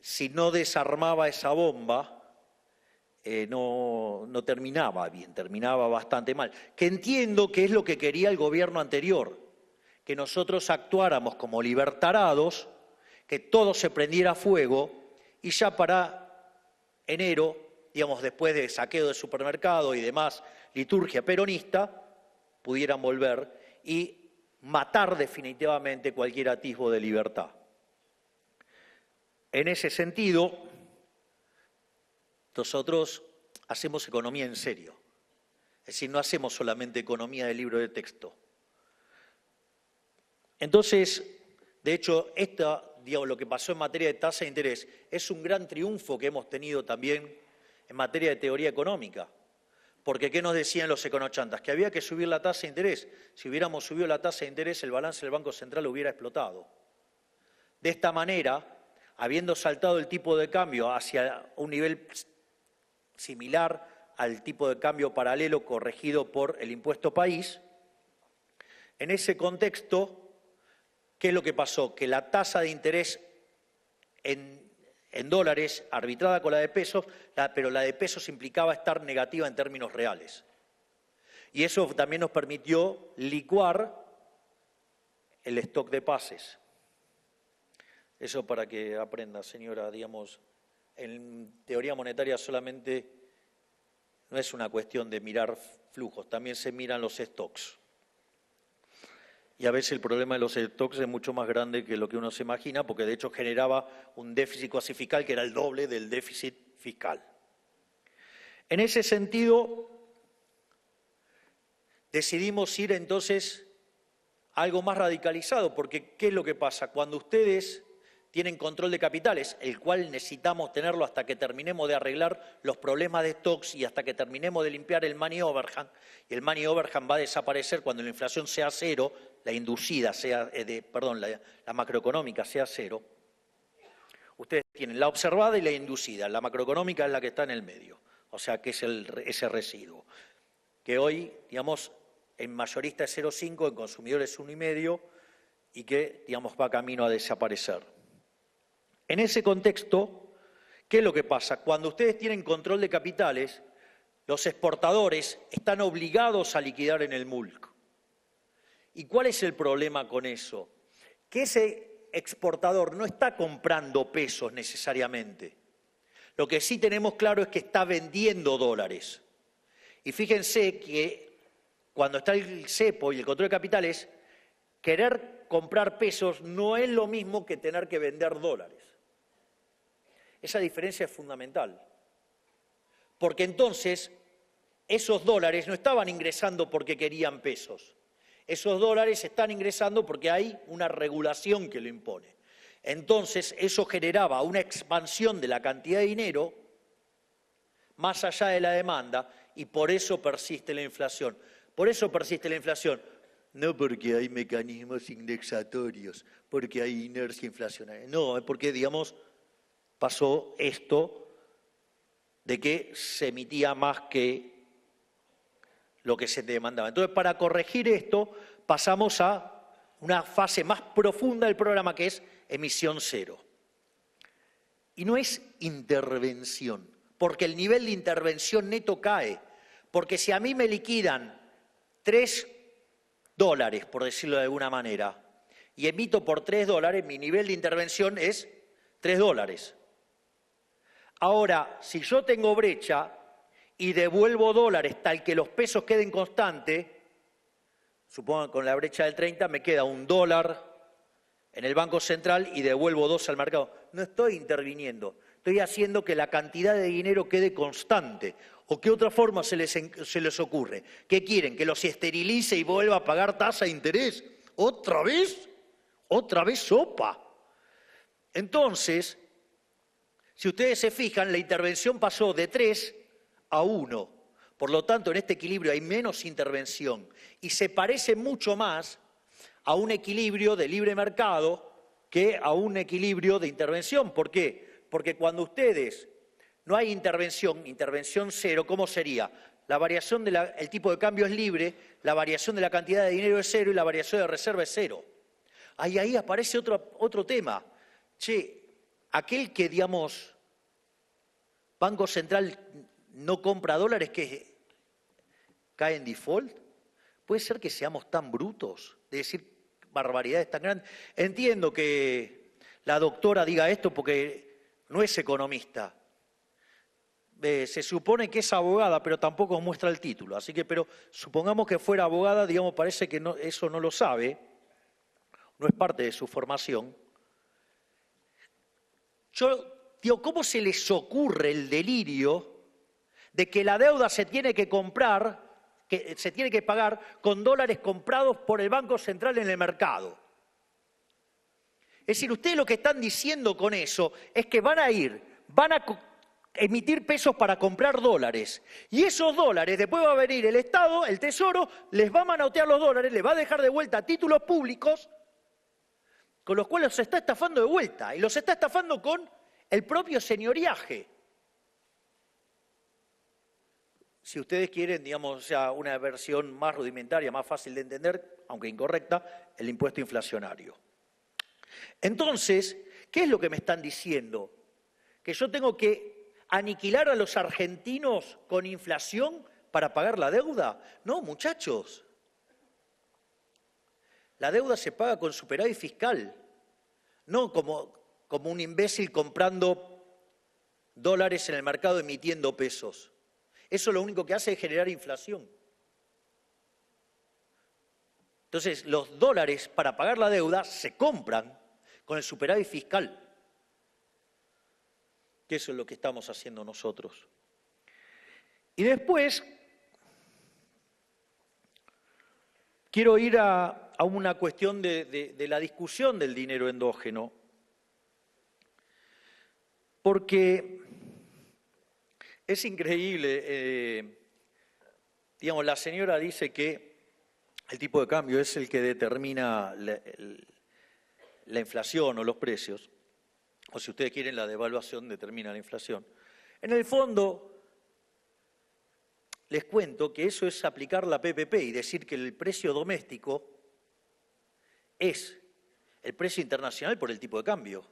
si no desarmaba esa bomba, no terminaba bien, terminaba bastante mal. Que entiendo que es lo que quería el gobierno anterior, que nosotros actuáramos como libertarados, que todo se prendiera fuego y ya para enero, digamos, después de saqueo de supermercado y demás liturgia peronista, pudieran volver y matar definitivamente cualquier atisbo de libertad. En ese sentido, nosotros hacemos economía en serio. Es decir, no hacemos solamente economía de libro de texto. Entonces, de hecho, lo que pasó en materia de tasa de interés es un gran triunfo que hemos tenido también en materia de teoría económica. Porque, ¿qué nos decían los econochantas? Que había que subir la tasa de interés. Si hubiéramos subido la tasa de interés, el balance del Banco Central hubiera explotado. De esta manera, habiendo saltado el tipo de cambio hacia un nivel similar al tipo de cambio paralelo corregido por el impuesto país, en ese contexto, ¿qué es lo que pasó? Que la tasa de interés en dólares, arbitrada con la de pesos, pero la de pesos implicaba estar negativa en términos reales. Y eso también nos permitió licuar el stock de pases. Eso para que aprenda, señora, digamos, en teoría monetaria solamente no es una cuestión de mirar flujos, también se miran los stocks. Y a veces el problema de los stocks es mucho más grande que lo que uno se imagina, porque de hecho generaba un déficit cuasi fiscal que era el doble del déficit fiscal. En ese sentido, decidimos ir entonces a algo más radicalizado, porque ¿qué es lo que pasa? Cuando ustedes tienen control de capitales, el cual necesitamos tenerlo hasta que terminemos de arreglar los problemas de stocks y hasta que terminemos de limpiar el money overhang, y el money overhang va a desaparecer cuando la inflación sea cero, la inducida sea, la macroeconómica sea cero. Ustedes tienen la observada y la inducida, la macroeconómica es la que está en el medio, o sea que es ese residuo, que hoy, digamos, en mayorista es 0,5, en consumidor es 1,5 y que, digamos, va camino a desaparecer. En ese contexto, ¿Qué es lo que pasa? Cuando ustedes tienen control de capitales, los exportadores están obligados a liquidar en el MULC. ¿Y cuál es el problema con eso? Que ese exportador no está comprando pesos necesariamente. Lo que sí tenemos claro es que está vendiendo dólares. Y fíjense que cuando está el cepo y el control de capitales, querer comprar pesos no es lo mismo que tener que vender dólares. Esa diferencia es fundamental. Porque entonces esos dólares no estaban ingresando porque querían pesos. Esos dólares están ingresando porque hay una regulación que lo impone. Entonces eso generaba una expansión de la cantidad de dinero más allá de la demanda y por eso persiste la inflación. Por eso persiste la inflación. No porque hay mecanismos indexatorios, porque hay inercia inflacionaria. No, es porque, digamos, pasó esto de que se emitía más que lo que se demandaba. Entonces, para corregir esto, pasamos a una fase más profunda del programa, que es emisión cero. Y no es intervención, porque el nivel de intervención neto cae. Porque si a mí me liquidan $3, por decirlo de alguna manera, y emito por $3, mi nivel de intervención es $3. Ahora, si yo tengo brecha y devuelvo dólares tal que los pesos queden constantes, supongo que con la brecha del 30 me queda $1 en el Banco Central y devuelvo 2 al mercado. No estoy interviniendo, estoy haciendo que la cantidad de dinero quede constante. ¿O qué otra forma se les ocurre? ¿Qué quieren? ¿Que los esterilice y vuelva a pagar tasa de interés? ¿Otra vez? ¿Otra vez sopa? Entonces, si ustedes se fijan, la intervención pasó de 3 a 1. Por lo tanto, en este equilibrio hay menos intervención y se parece mucho más a un equilibrio de libre mercado que a un equilibrio de intervención. ¿Por qué? Porque cuando ustedes no hay intervención cero, ¿cómo sería? La variación el tipo de cambio es libre, la variación de la cantidad de dinero es cero y la variación de reserva es cero. Ahí aparece otro tema. Che, aquel que, digamos, Banco Central no compra dólares, que cae en default. ¿Puede ser que seamos tan brutos de decir barbaridades tan grandes? Entiendo que la doctora diga esto porque no es economista. Se supone que es abogada, pero tampoco muestra el título. Así que, pero supongamos que fuera abogada, digamos, parece que no, eso no lo sabe, no es parte de su formación. Yo digo, ¿cómo se les ocurre el delirio de que la deuda se tiene que comprar, que se tiene que pagar con dólares comprados por el Banco Central en el mercado? Es decir, ustedes lo que están diciendo con eso es que van a emitir pesos para comprar dólares. Y esos dólares, después va a venir el Estado, el Tesoro, les va a manotear los dólares, les va a dejar de vuelta títulos públicos, con los cuales los está estafando de vuelta. Y los está estafando con el propio señoriaje. Si ustedes quieren, digamos, o sea, una versión más rudimentaria, más fácil de entender, aunque incorrecta, el impuesto inflacionario. Entonces, ¿qué es lo que me están diciendo? ¿Que yo tengo que aniquilar a los argentinos con inflación para pagar la deuda? No, muchachos. La deuda se paga con superávit fiscal, no como un imbécil comprando dólares en el mercado emitiendo pesos. Eso lo único que hace es generar inflación. Entonces, los dólares para pagar la deuda se compran con el superávit fiscal, que eso es lo que estamos haciendo nosotros. Y después, quiero ir a una cuestión de la discusión del dinero endógeno, porque es increíble, digamos, la señora dice que el tipo de cambio es el que determina la inflación o los precios, o si ustedes quieren, la devaluación determina la inflación. En el fondo, les cuento que eso es aplicar la PPP y decir que el precio doméstico es el precio internacional por el tipo de cambio.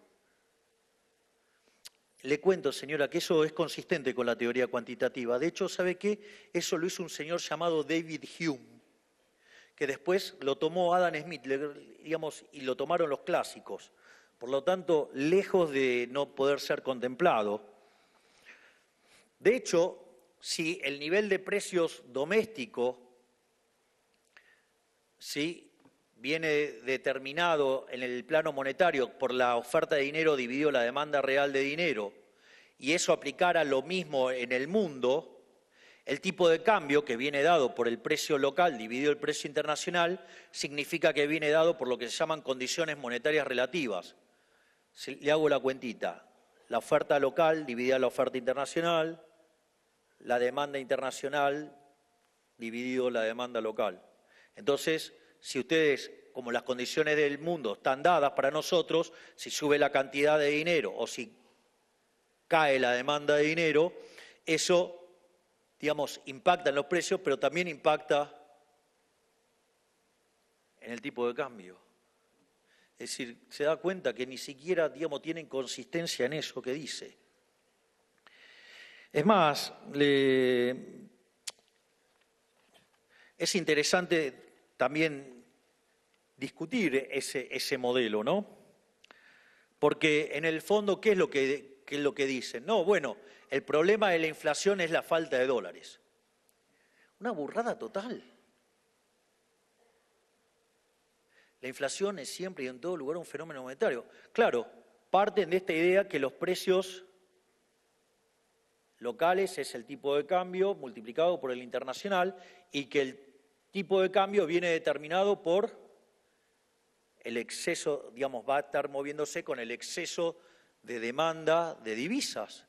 Le cuento, señora, que eso es consistente con la teoría cuantitativa. De hecho, ¿sabe qué? Eso lo hizo un señor llamado David Hume, que después lo tomó Adam Smith, digamos, y lo tomaron los clásicos. Por lo tanto, lejos de no poder ser contemplado. De hecho, si el nivel de precios doméstico viene determinado en el plano monetario por la oferta de dinero dividido la demanda real de dinero, y eso aplicara lo mismo en el mundo, el tipo de cambio que viene dado por el precio local dividido el precio internacional significa que viene dado por lo que se llaman condiciones monetarias relativas. Le hago la cuentita. La oferta local dividida la oferta internacional, la demanda internacional dividido la demanda local. Entonces, si ustedes, como las condiciones del mundo están dadas para nosotros, si sube la cantidad de dinero o si cae la demanda de dinero, eso, digamos, impacta en los precios, pero también impacta en el tipo de cambio. Es decir, se da cuenta que ni siquiera, digamos, tienen consistencia en eso que dice. Es más, es interesante también discutir ese modelo, ¿no? Porque en el fondo, ¿qué es lo que dicen? No, bueno, el problema de la inflación es la falta de dólares. Una burrada total. La inflación es siempre y en todo lugar un fenómeno monetario. Claro, parten de esta idea que los precios locales es el tipo de cambio multiplicado por el internacional y que el tipo de cambio viene determinado por el exceso, digamos, va a estar moviéndose con el exceso de demanda de divisas.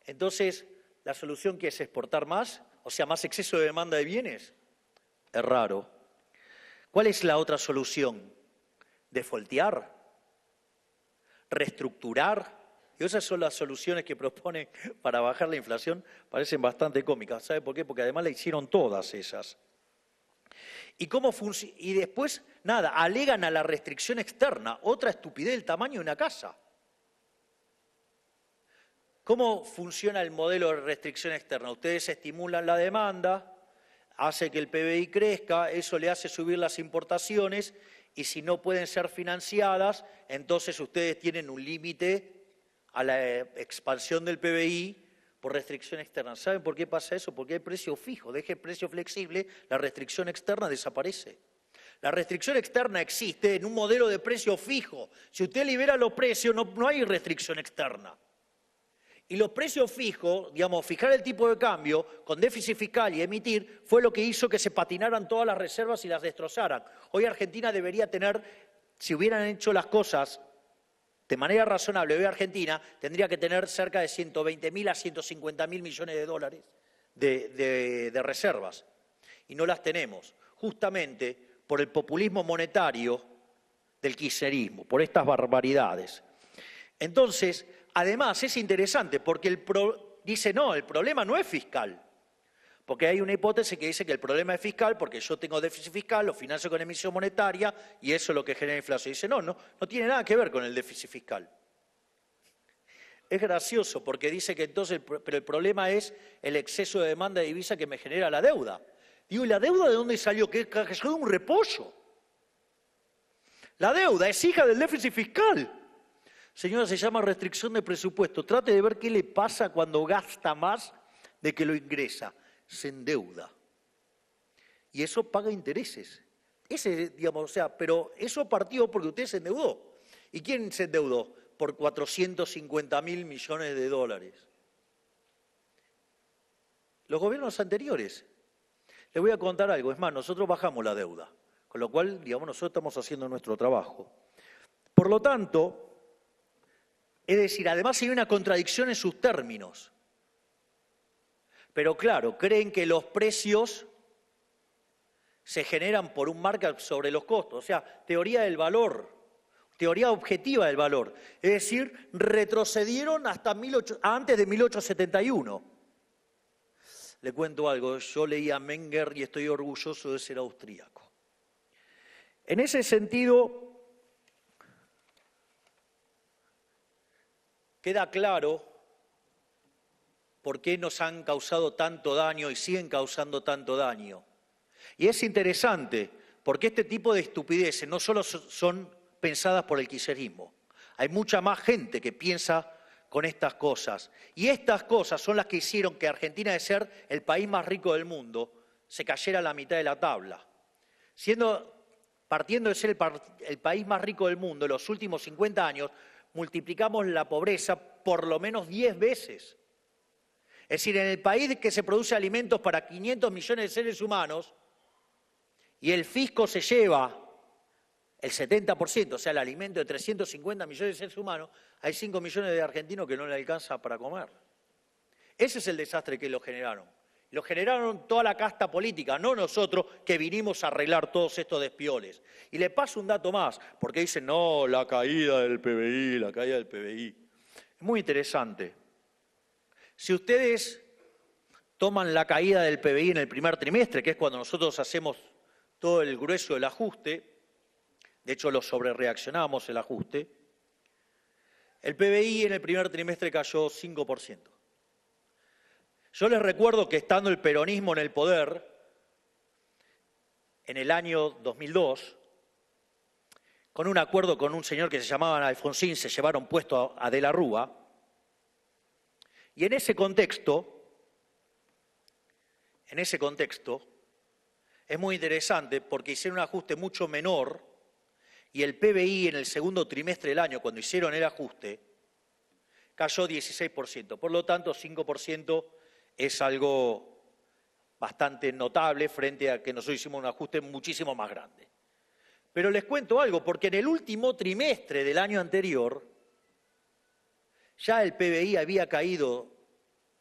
Entonces, ¿la solución qué es? ¿Exportar más? O sea, ¿más exceso de demanda de bienes? Es raro. ¿Cuál es la otra solución? ¿Defoltear? ¿Reestructurar? Y esas son las soluciones que proponen para bajar la inflación. Parecen bastante cómicas. ¿Sabe por qué? Porque además la hicieron todas esas. Y después, nada, alegan a la restricción externa. Otra estupidez del tamaño de una casa. ¿Cómo funciona el modelo de restricción externa? Ustedes estimulan la demanda, hace que el PBI crezca, eso le hace subir las importaciones y si no pueden ser financiadas, entonces ustedes tienen un límite a la expansión del PBI por restricción externa. ¿Saben por qué pasa eso? Porque hay precio fijo. Deje el precio flexible, la restricción externa desaparece. La restricción externa existe en un modelo de precio fijo. Si usted libera los precios, no hay restricción externa. Y los precios fijos, digamos, fijar el tipo de cambio con déficit fiscal y emitir, fue lo que hizo que se patinaran todas las reservas y las destrozaran. Hoy Argentina debería tener, si hubieran hecho las cosas de manera razonable, hoy Argentina tendría que tener cerca de 120.000 a 150.000 millones de dólares de reservas. Y no las tenemos, justamente por el populismo monetario del kirchnerismo, por estas barbaridades. Entonces, además, es interesante porque dice, no, el problema no es fiscal. Porque hay una hipótesis que dice que el problema es fiscal porque yo tengo déficit fiscal, lo financio con emisión monetaria y eso es lo que genera inflación. Dice, no tiene nada que ver con el déficit fiscal. Es gracioso porque dice que entonces, pero el problema es el exceso de demanda de divisa que me genera la deuda. Digo, ¿y la deuda de dónde salió? Que es un repollo. La deuda es hija del déficit fiscal. Señora, se llama restricción de presupuesto. Trate de ver qué le pasa cuando gasta más de que lo ingresa. Se endeuda. Y eso paga intereses. Pero eso partió porque usted se endeudó. ¿Y quién se endeudó? Por 450.000 millones de dólares. Los gobiernos anteriores. Les voy a contar algo. Es más, nosotros bajamos la deuda. Con lo cual, nosotros estamos haciendo nuestro trabajo. Por lo tanto, es decir, además hay una contradicción en sus términos. Pero claro, creen que los precios se generan por un markup sobre los costos, o sea, teoría del valor, teoría objetiva del valor. Es decir, retrocedieron hasta antes de 1871. Le cuento algo, yo leí a Menger y estoy orgulloso de ser austríaco. En ese sentido, queda claro por qué nos han causado tanto daño y siguen causando tanto daño. Y es interesante, porque este tipo de estupideces no solo son pensadas por el kirchnerismo, hay mucha más gente que piensa con estas cosas. Y estas cosas son las que hicieron que Argentina, de ser el país más rico del mundo, se cayera a la mitad de la tabla. Partiendo de ser el país más rico del mundo, en los últimos 50 años, multiplicamos la pobreza por lo menos 10 veces. Es decir, en el país que se produce alimentos para 500 millones de seres humanos y el fisco se lleva el 70%, o sea, el alimento de 350 millones de seres humanos, hay 5 millones de argentinos que no le alcanza para comer. Ese es el desastre que lo generaron. Lo generaron toda la casta política, no nosotros que vinimos a arreglar todos estos despioles. Y le paso un dato más, porque dicen, no, la caída del PBI, la caída del PBI. Es muy interesante. Si ustedes toman la caída del PBI en el primer trimestre, que es cuando nosotros hacemos todo el grueso del ajuste, de hecho lo sobrereaccionamos el ajuste, el PBI en el primer trimestre cayó 5%. Yo les recuerdo que estando el peronismo en el poder, en el año 2002, con un acuerdo con un señor que se llamaba Alfonsín, se llevaron puesto a De la Rúa, y en ese contexto, es muy interesante porque hicieron un ajuste mucho menor y el PBI en el segundo trimestre del año, cuando hicieron el ajuste, cayó 16%. Por lo tanto, 5% es algo bastante notable frente a que nosotros hicimos un ajuste muchísimo más grande. Pero les cuento algo, porque en el último trimestre del año anterior, ya el PBI había caído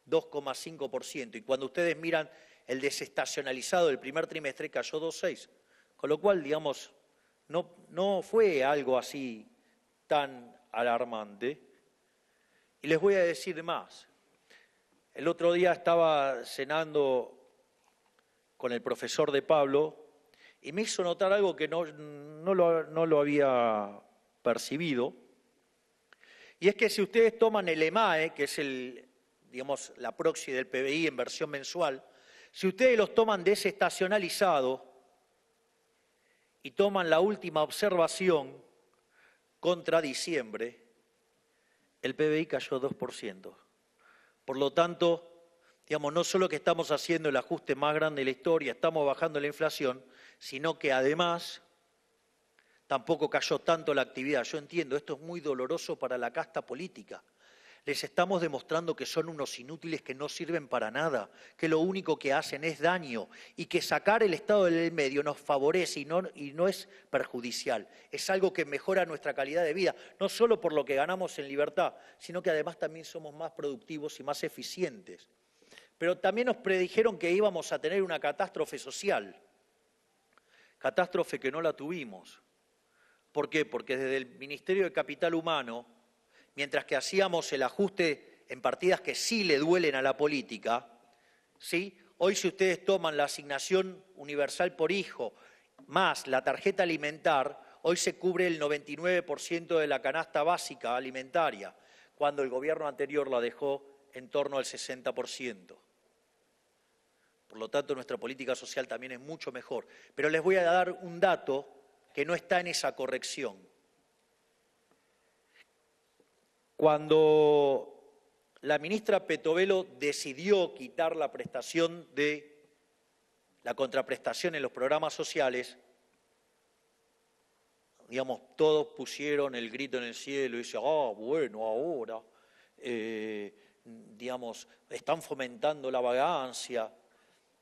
2,5%, y cuando ustedes miran el desestacionalizado del primer trimestre cayó 2,6%, con lo cual, digamos, no fue algo así tan alarmante. Y les voy a decir más. El otro día estaba cenando con el profesor de Pablo y me hizo notar algo que no lo había percibido. Y es que si ustedes toman el EMAE, que es la proxy del PBI en versión mensual, si ustedes los toman desestacionalizado y toman la última observación contra diciembre, el PBI cayó 2%. Por lo tanto, digamos, no solo que estamos haciendo el ajuste más grande de la historia, estamos bajando la inflación, sino que además tampoco cayó tanto la actividad. Yo entiendo, esto es muy doloroso para la casta política. Les estamos demostrando que son unos inútiles que no sirven para nada, que lo único que hacen es daño y que sacar el Estado del medio nos favorece y no es perjudicial. Es algo que mejora nuestra calidad de vida, no solo por lo que ganamos en libertad, sino que además también somos más productivos y más eficientes. Pero también nos predijeron que íbamos a tener una catástrofe social, catástrofe que no la tuvimos. ¿Por qué? Porque desde el Ministerio de Capital Humano, mientras que hacíamos el ajuste en partidas que sí le duelen a la política, ¿sí? Hoy si ustedes toman la asignación universal por hijo más la tarjeta alimentar, hoy se cubre el 99% de la canasta básica alimentaria, cuando el gobierno anterior la dejó en torno al 60%. Por lo tanto, nuestra política social también es mucho mejor. Pero les voy a dar un dato que no está en esa corrección. Cuando la ministra Petovelo decidió quitar la prestación de la contraprestación en los programas sociales, digamos, todos pusieron el grito en el cielo y decían, bueno, ahora, digamos, están fomentando la vagancia.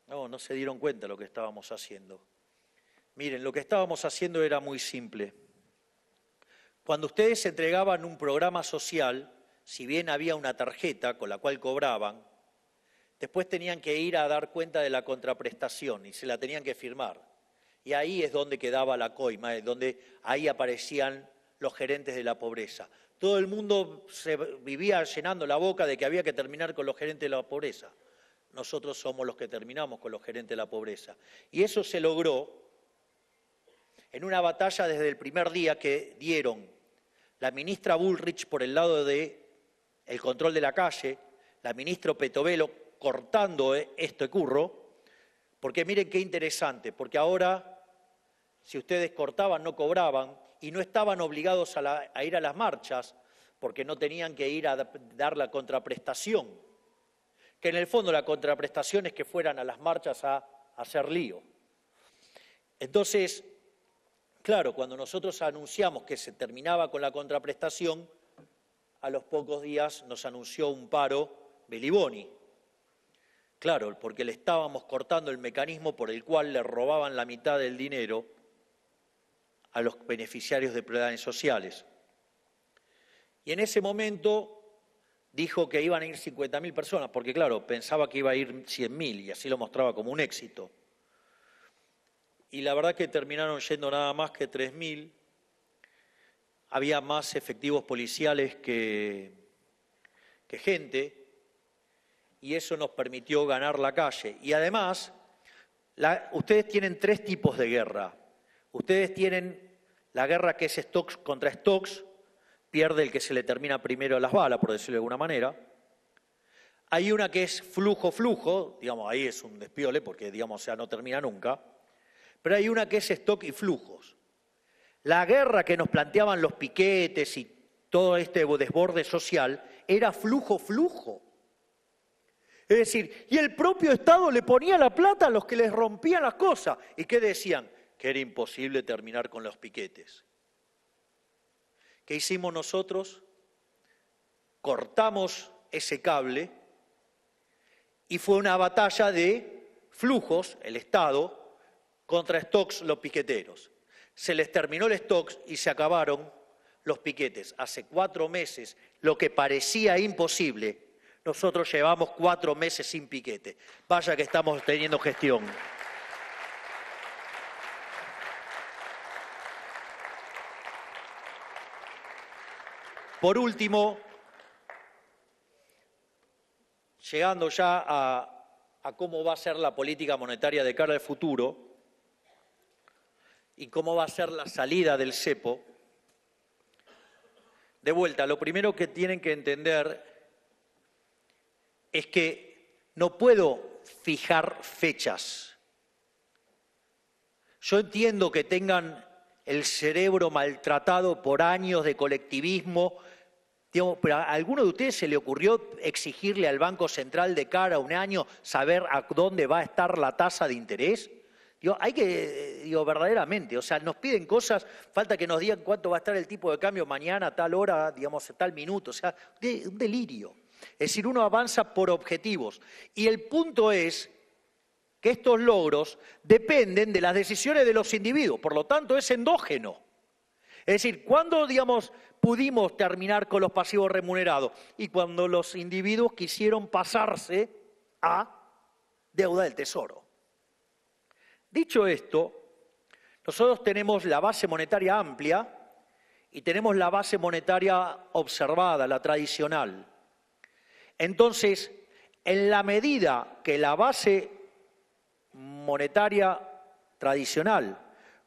No se dieron cuenta de lo que estábamos haciendo. Miren, lo que estábamos haciendo era muy simple. Cuando ustedes entregaban un programa social, si bien había una tarjeta con la cual cobraban, después tenían que ir a dar cuenta de la contraprestación y se la tenían que firmar. Y ahí es donde quedaba la coima, es donde ahí aparecían los gerentes de la pobreza. Todo el mundo se vivía llenando la boca de que había que terminar con los gerentes de la pobreza. Nosotros somos los que terminamos con los gerentes de la pobreza. Y eso se logró en una batalla desde el primer día que dieron la ministra Bullrich por el lado de el control de la calle, la ministra Petovelo cortando este curro, porque miren qué interesante, porque ahora, si ustedes cortaban, no cobraban y no estaban obligados a ir a las marchas, porque no tenían que ir a dar la contraprestación, que en el fondo la contraprestación es que fueran a las marchas a hacer lío. Entonces, claro, cuando nosotros anunciamos que se terminaba con la contraprestación, a los pocos días nos anunció un paro Beliboni. Claro, porque le estábamos cortando el mecanismo por el cual le robaban la mitad del dinero a los beneficiarios de planes sociales. Y en ese momento dijo que iban a ir 50.000 personas, porque claro, pensaba que iba a ir 100.000 y así lo mostraba como un éxito. Y la verdad que terminaron yendo nada más que 3.000. Había más efectivos policiales que gente, y eso nos permitió ganar la calle. Y además, ustedes tienen 3 tipos de guerra. Ustedes tienen la guerra que es stocks contra stocks, pierde el que se le termina primero las balas, por decirlo de alguna manera. Hay una que es flujo-flujo, digamos, ahí es un despiole porque, digamos, o sea, no termina nunca. Pero hay una que es stock y flujos. La guerra que nos planteaban los piquetes y todo este desborde social era flujo-flujo. Es decir, y el propio Estado le ponía la plata a los que les rompían las cosas. ¿Y qué decían? Que era imposible terminar con los piquetes. ¿Qué hicimos nosotros? Cortamos ese cable y fue una batalla de flujos, el Estado, contra stocks, los piqueteros. Se les terminó el stocks y se acabaron los piquetes. Hace 4 meses, lo que parecía imposible, nosotros llevamos 4 meses sin piquete. Vaya que estamos teniendo gestión. Por último, llegando ya a cómo va a ser la política monetaria de cara al futuro y cómo va a ser la salida del cepo, de vuelta, lo primero que tienen que entender es que no puedo fijar fechas. Yo entiendo que tengan el cerebro maltratado por años de colectivismo, digamos, pero ¿a alguno de ustedes se le ocurrió exigirle al Banco Central de cara a un año saber a dónde va a estar la tasa de interés? Hay que, verdaderamente, o sea, nos piden cosas, falta que nos digan cuánto va a estar el tipo de cambio mañana, a tal hora, digamos, a tal minuto, o sea, un delirio. Es decir, uno avanza por objetivos. Y el punto es que estos logros dependen de las decisiones de los individuos, por lo tanto es endógeno. Es decir, ¿cuándo, digamos, pudimos terminar con los pasivos remunerados? Y cuando los individuos quisieron pasarse a deuda del Tesoro. Dicho esto, nosotros tenemos la base monetaria amplia y tenemos la base monetaria observada, la tradicional. Entonces, en la medida que la base monetaria tradicional,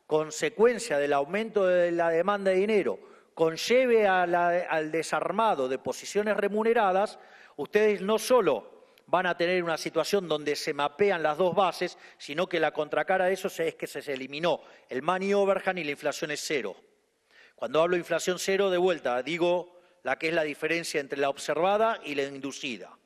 consecuencia del aumento de la demanda de dinero, conlleve al desarmado de posiciones remuneradas, ustedes no solo van a tener una situación donde se mapean las 2 bases, sino que la contracara de eso es que se eliminó el money overhang y la inflación es 0. Cuando hablo de inflación 0, de vuelta, digo la que es la diferencia entre la observada y la inducida.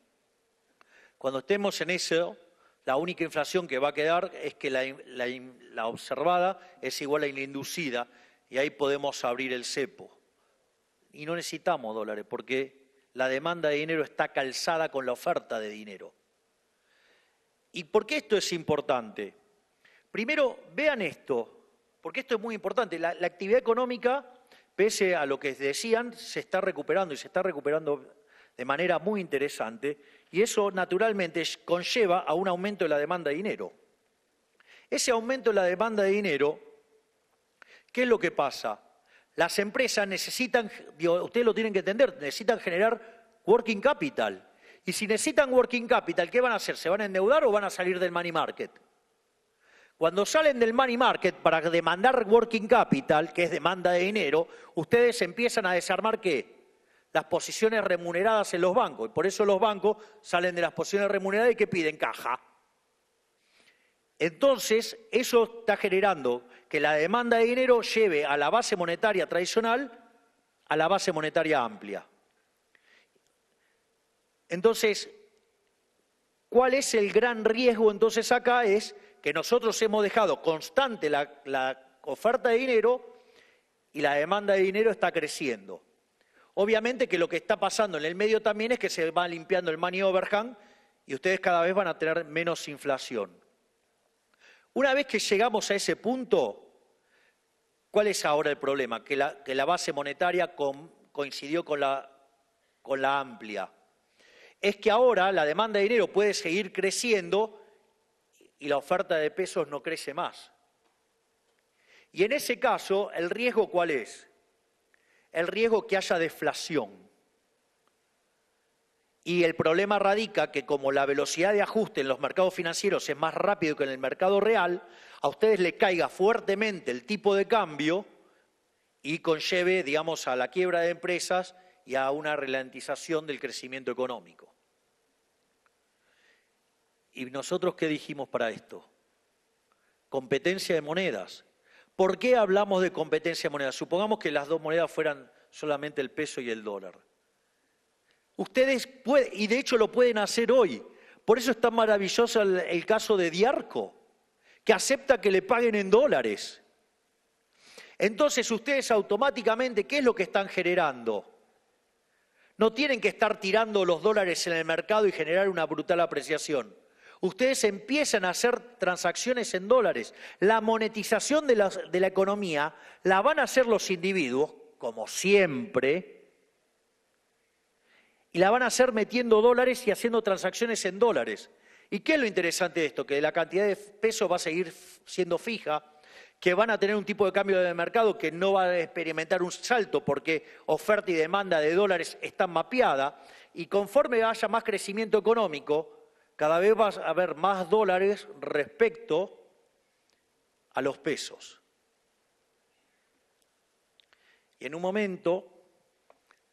Cuando estemos en eso, la única inflación que va a quedar es que la observada es igual a la inducida y ahí podemos abrir el cepo. Y no necesitamos dólares porque la demanda de dinero está calzada con la oferta de dinero. ¿Y por qué esto es importante? Primero, vean esto, porque esto es muy importante. La actividad económica, pese a lo que decían, se está recuperando y se está recuperando de manera muy interesante y eso naturalmente conlleva a un aumento de la demanda de dinero. Ese aumento de la demanda de dinero, ¿qué es lo que pasa? Las empresas necesitan, ustedes lo tienen que entender, necesitan generar working capital. Y si necesitan working capital, ¿qué van a hacer? ¿Se van a endeudar o van a salir del money market? Cuando salen del money market para demandar working capital, que es demanda de dinero, ustedes empiezan a desarmar ¿qué? las posiciones remuneradas en los bancos. Y por eso los bancos salen de las posiciones remuneradas y que piden caja. Entonces, eso está generando que la demanda de dinero lleve a la base monetaria tradicional a la base monetaria amplia. Entonces, ¿cuál es el gran riesgo entonces acá? Es que nosotros hemos dejado constante la oferta de dinero y la demanda de dinero está creciendo. Obviamente que lo que está pasando en el medio también es que se va limpiando el money overhang y ustedes cada vez van a tener menos inflación. Una vez que llegamos a ese punto, ¿cuál es ahora el problema? Que la base monetaria coincidió con la amplia. Es que ahora la demanda de dinero puede seguir creciendo y la oferta de pesos no crece más. Y en ese caso, ¿el riesgo cuál es? El riesgo que haya deflación. Y el problema radica que como la velocidad de ajuste en los mercados financieros es más rápido que en el mercado real, a ustedes les caiga fuertemente el tipo de cambio y conlleve, digamos, a la quiebra de empresas y a una ralentización del crecimiento económico. ¿Y nosotros qué dijimos para esto? Competencia de monedas. ¿Por qué hablamos de competencia de monedas? Supongamos que las dos monedas fueran solamente el peso y el dólar. Ustedes pueden, y de hecho lo pueden hacer hoy. Por eso es tan maravilloso el caso de Diarco, que acepta que le paguen en dólares. Entonces ustedes automáticamente, ¿qué es lo que están generando? No tienen que estar tirando los dólares en el mercado y generar una brutal apreciación. Ustedes empiezan a hacer transacciones en dólares. La monetización de la economía la van a hacer los individuos, como siempre, y la van a hacer metiendo dólares y haciendo transacciones en dólares. ¿Y qué es lo interesante de esto? Que la cantidad de pesos va a seguir siendo fija, que van a tener un tipo de cambio de mercado que no va a experimentar un salto porque oferta y demanda de dólares están mapeadas, y conforme haya más crecimiento económico, cada vez va a haber más dólares respecto a los pesos. Y en un momento,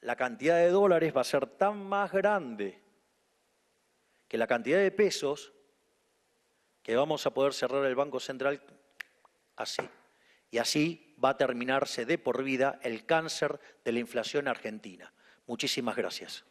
la cantidad de dólares va a ser tan más grande que la cantidad de pesos que vamos a poder cerrar el Banco Central así. Y así va a terminarse de por vida el cáncer de la inflación argentina. Muchísimas gracias.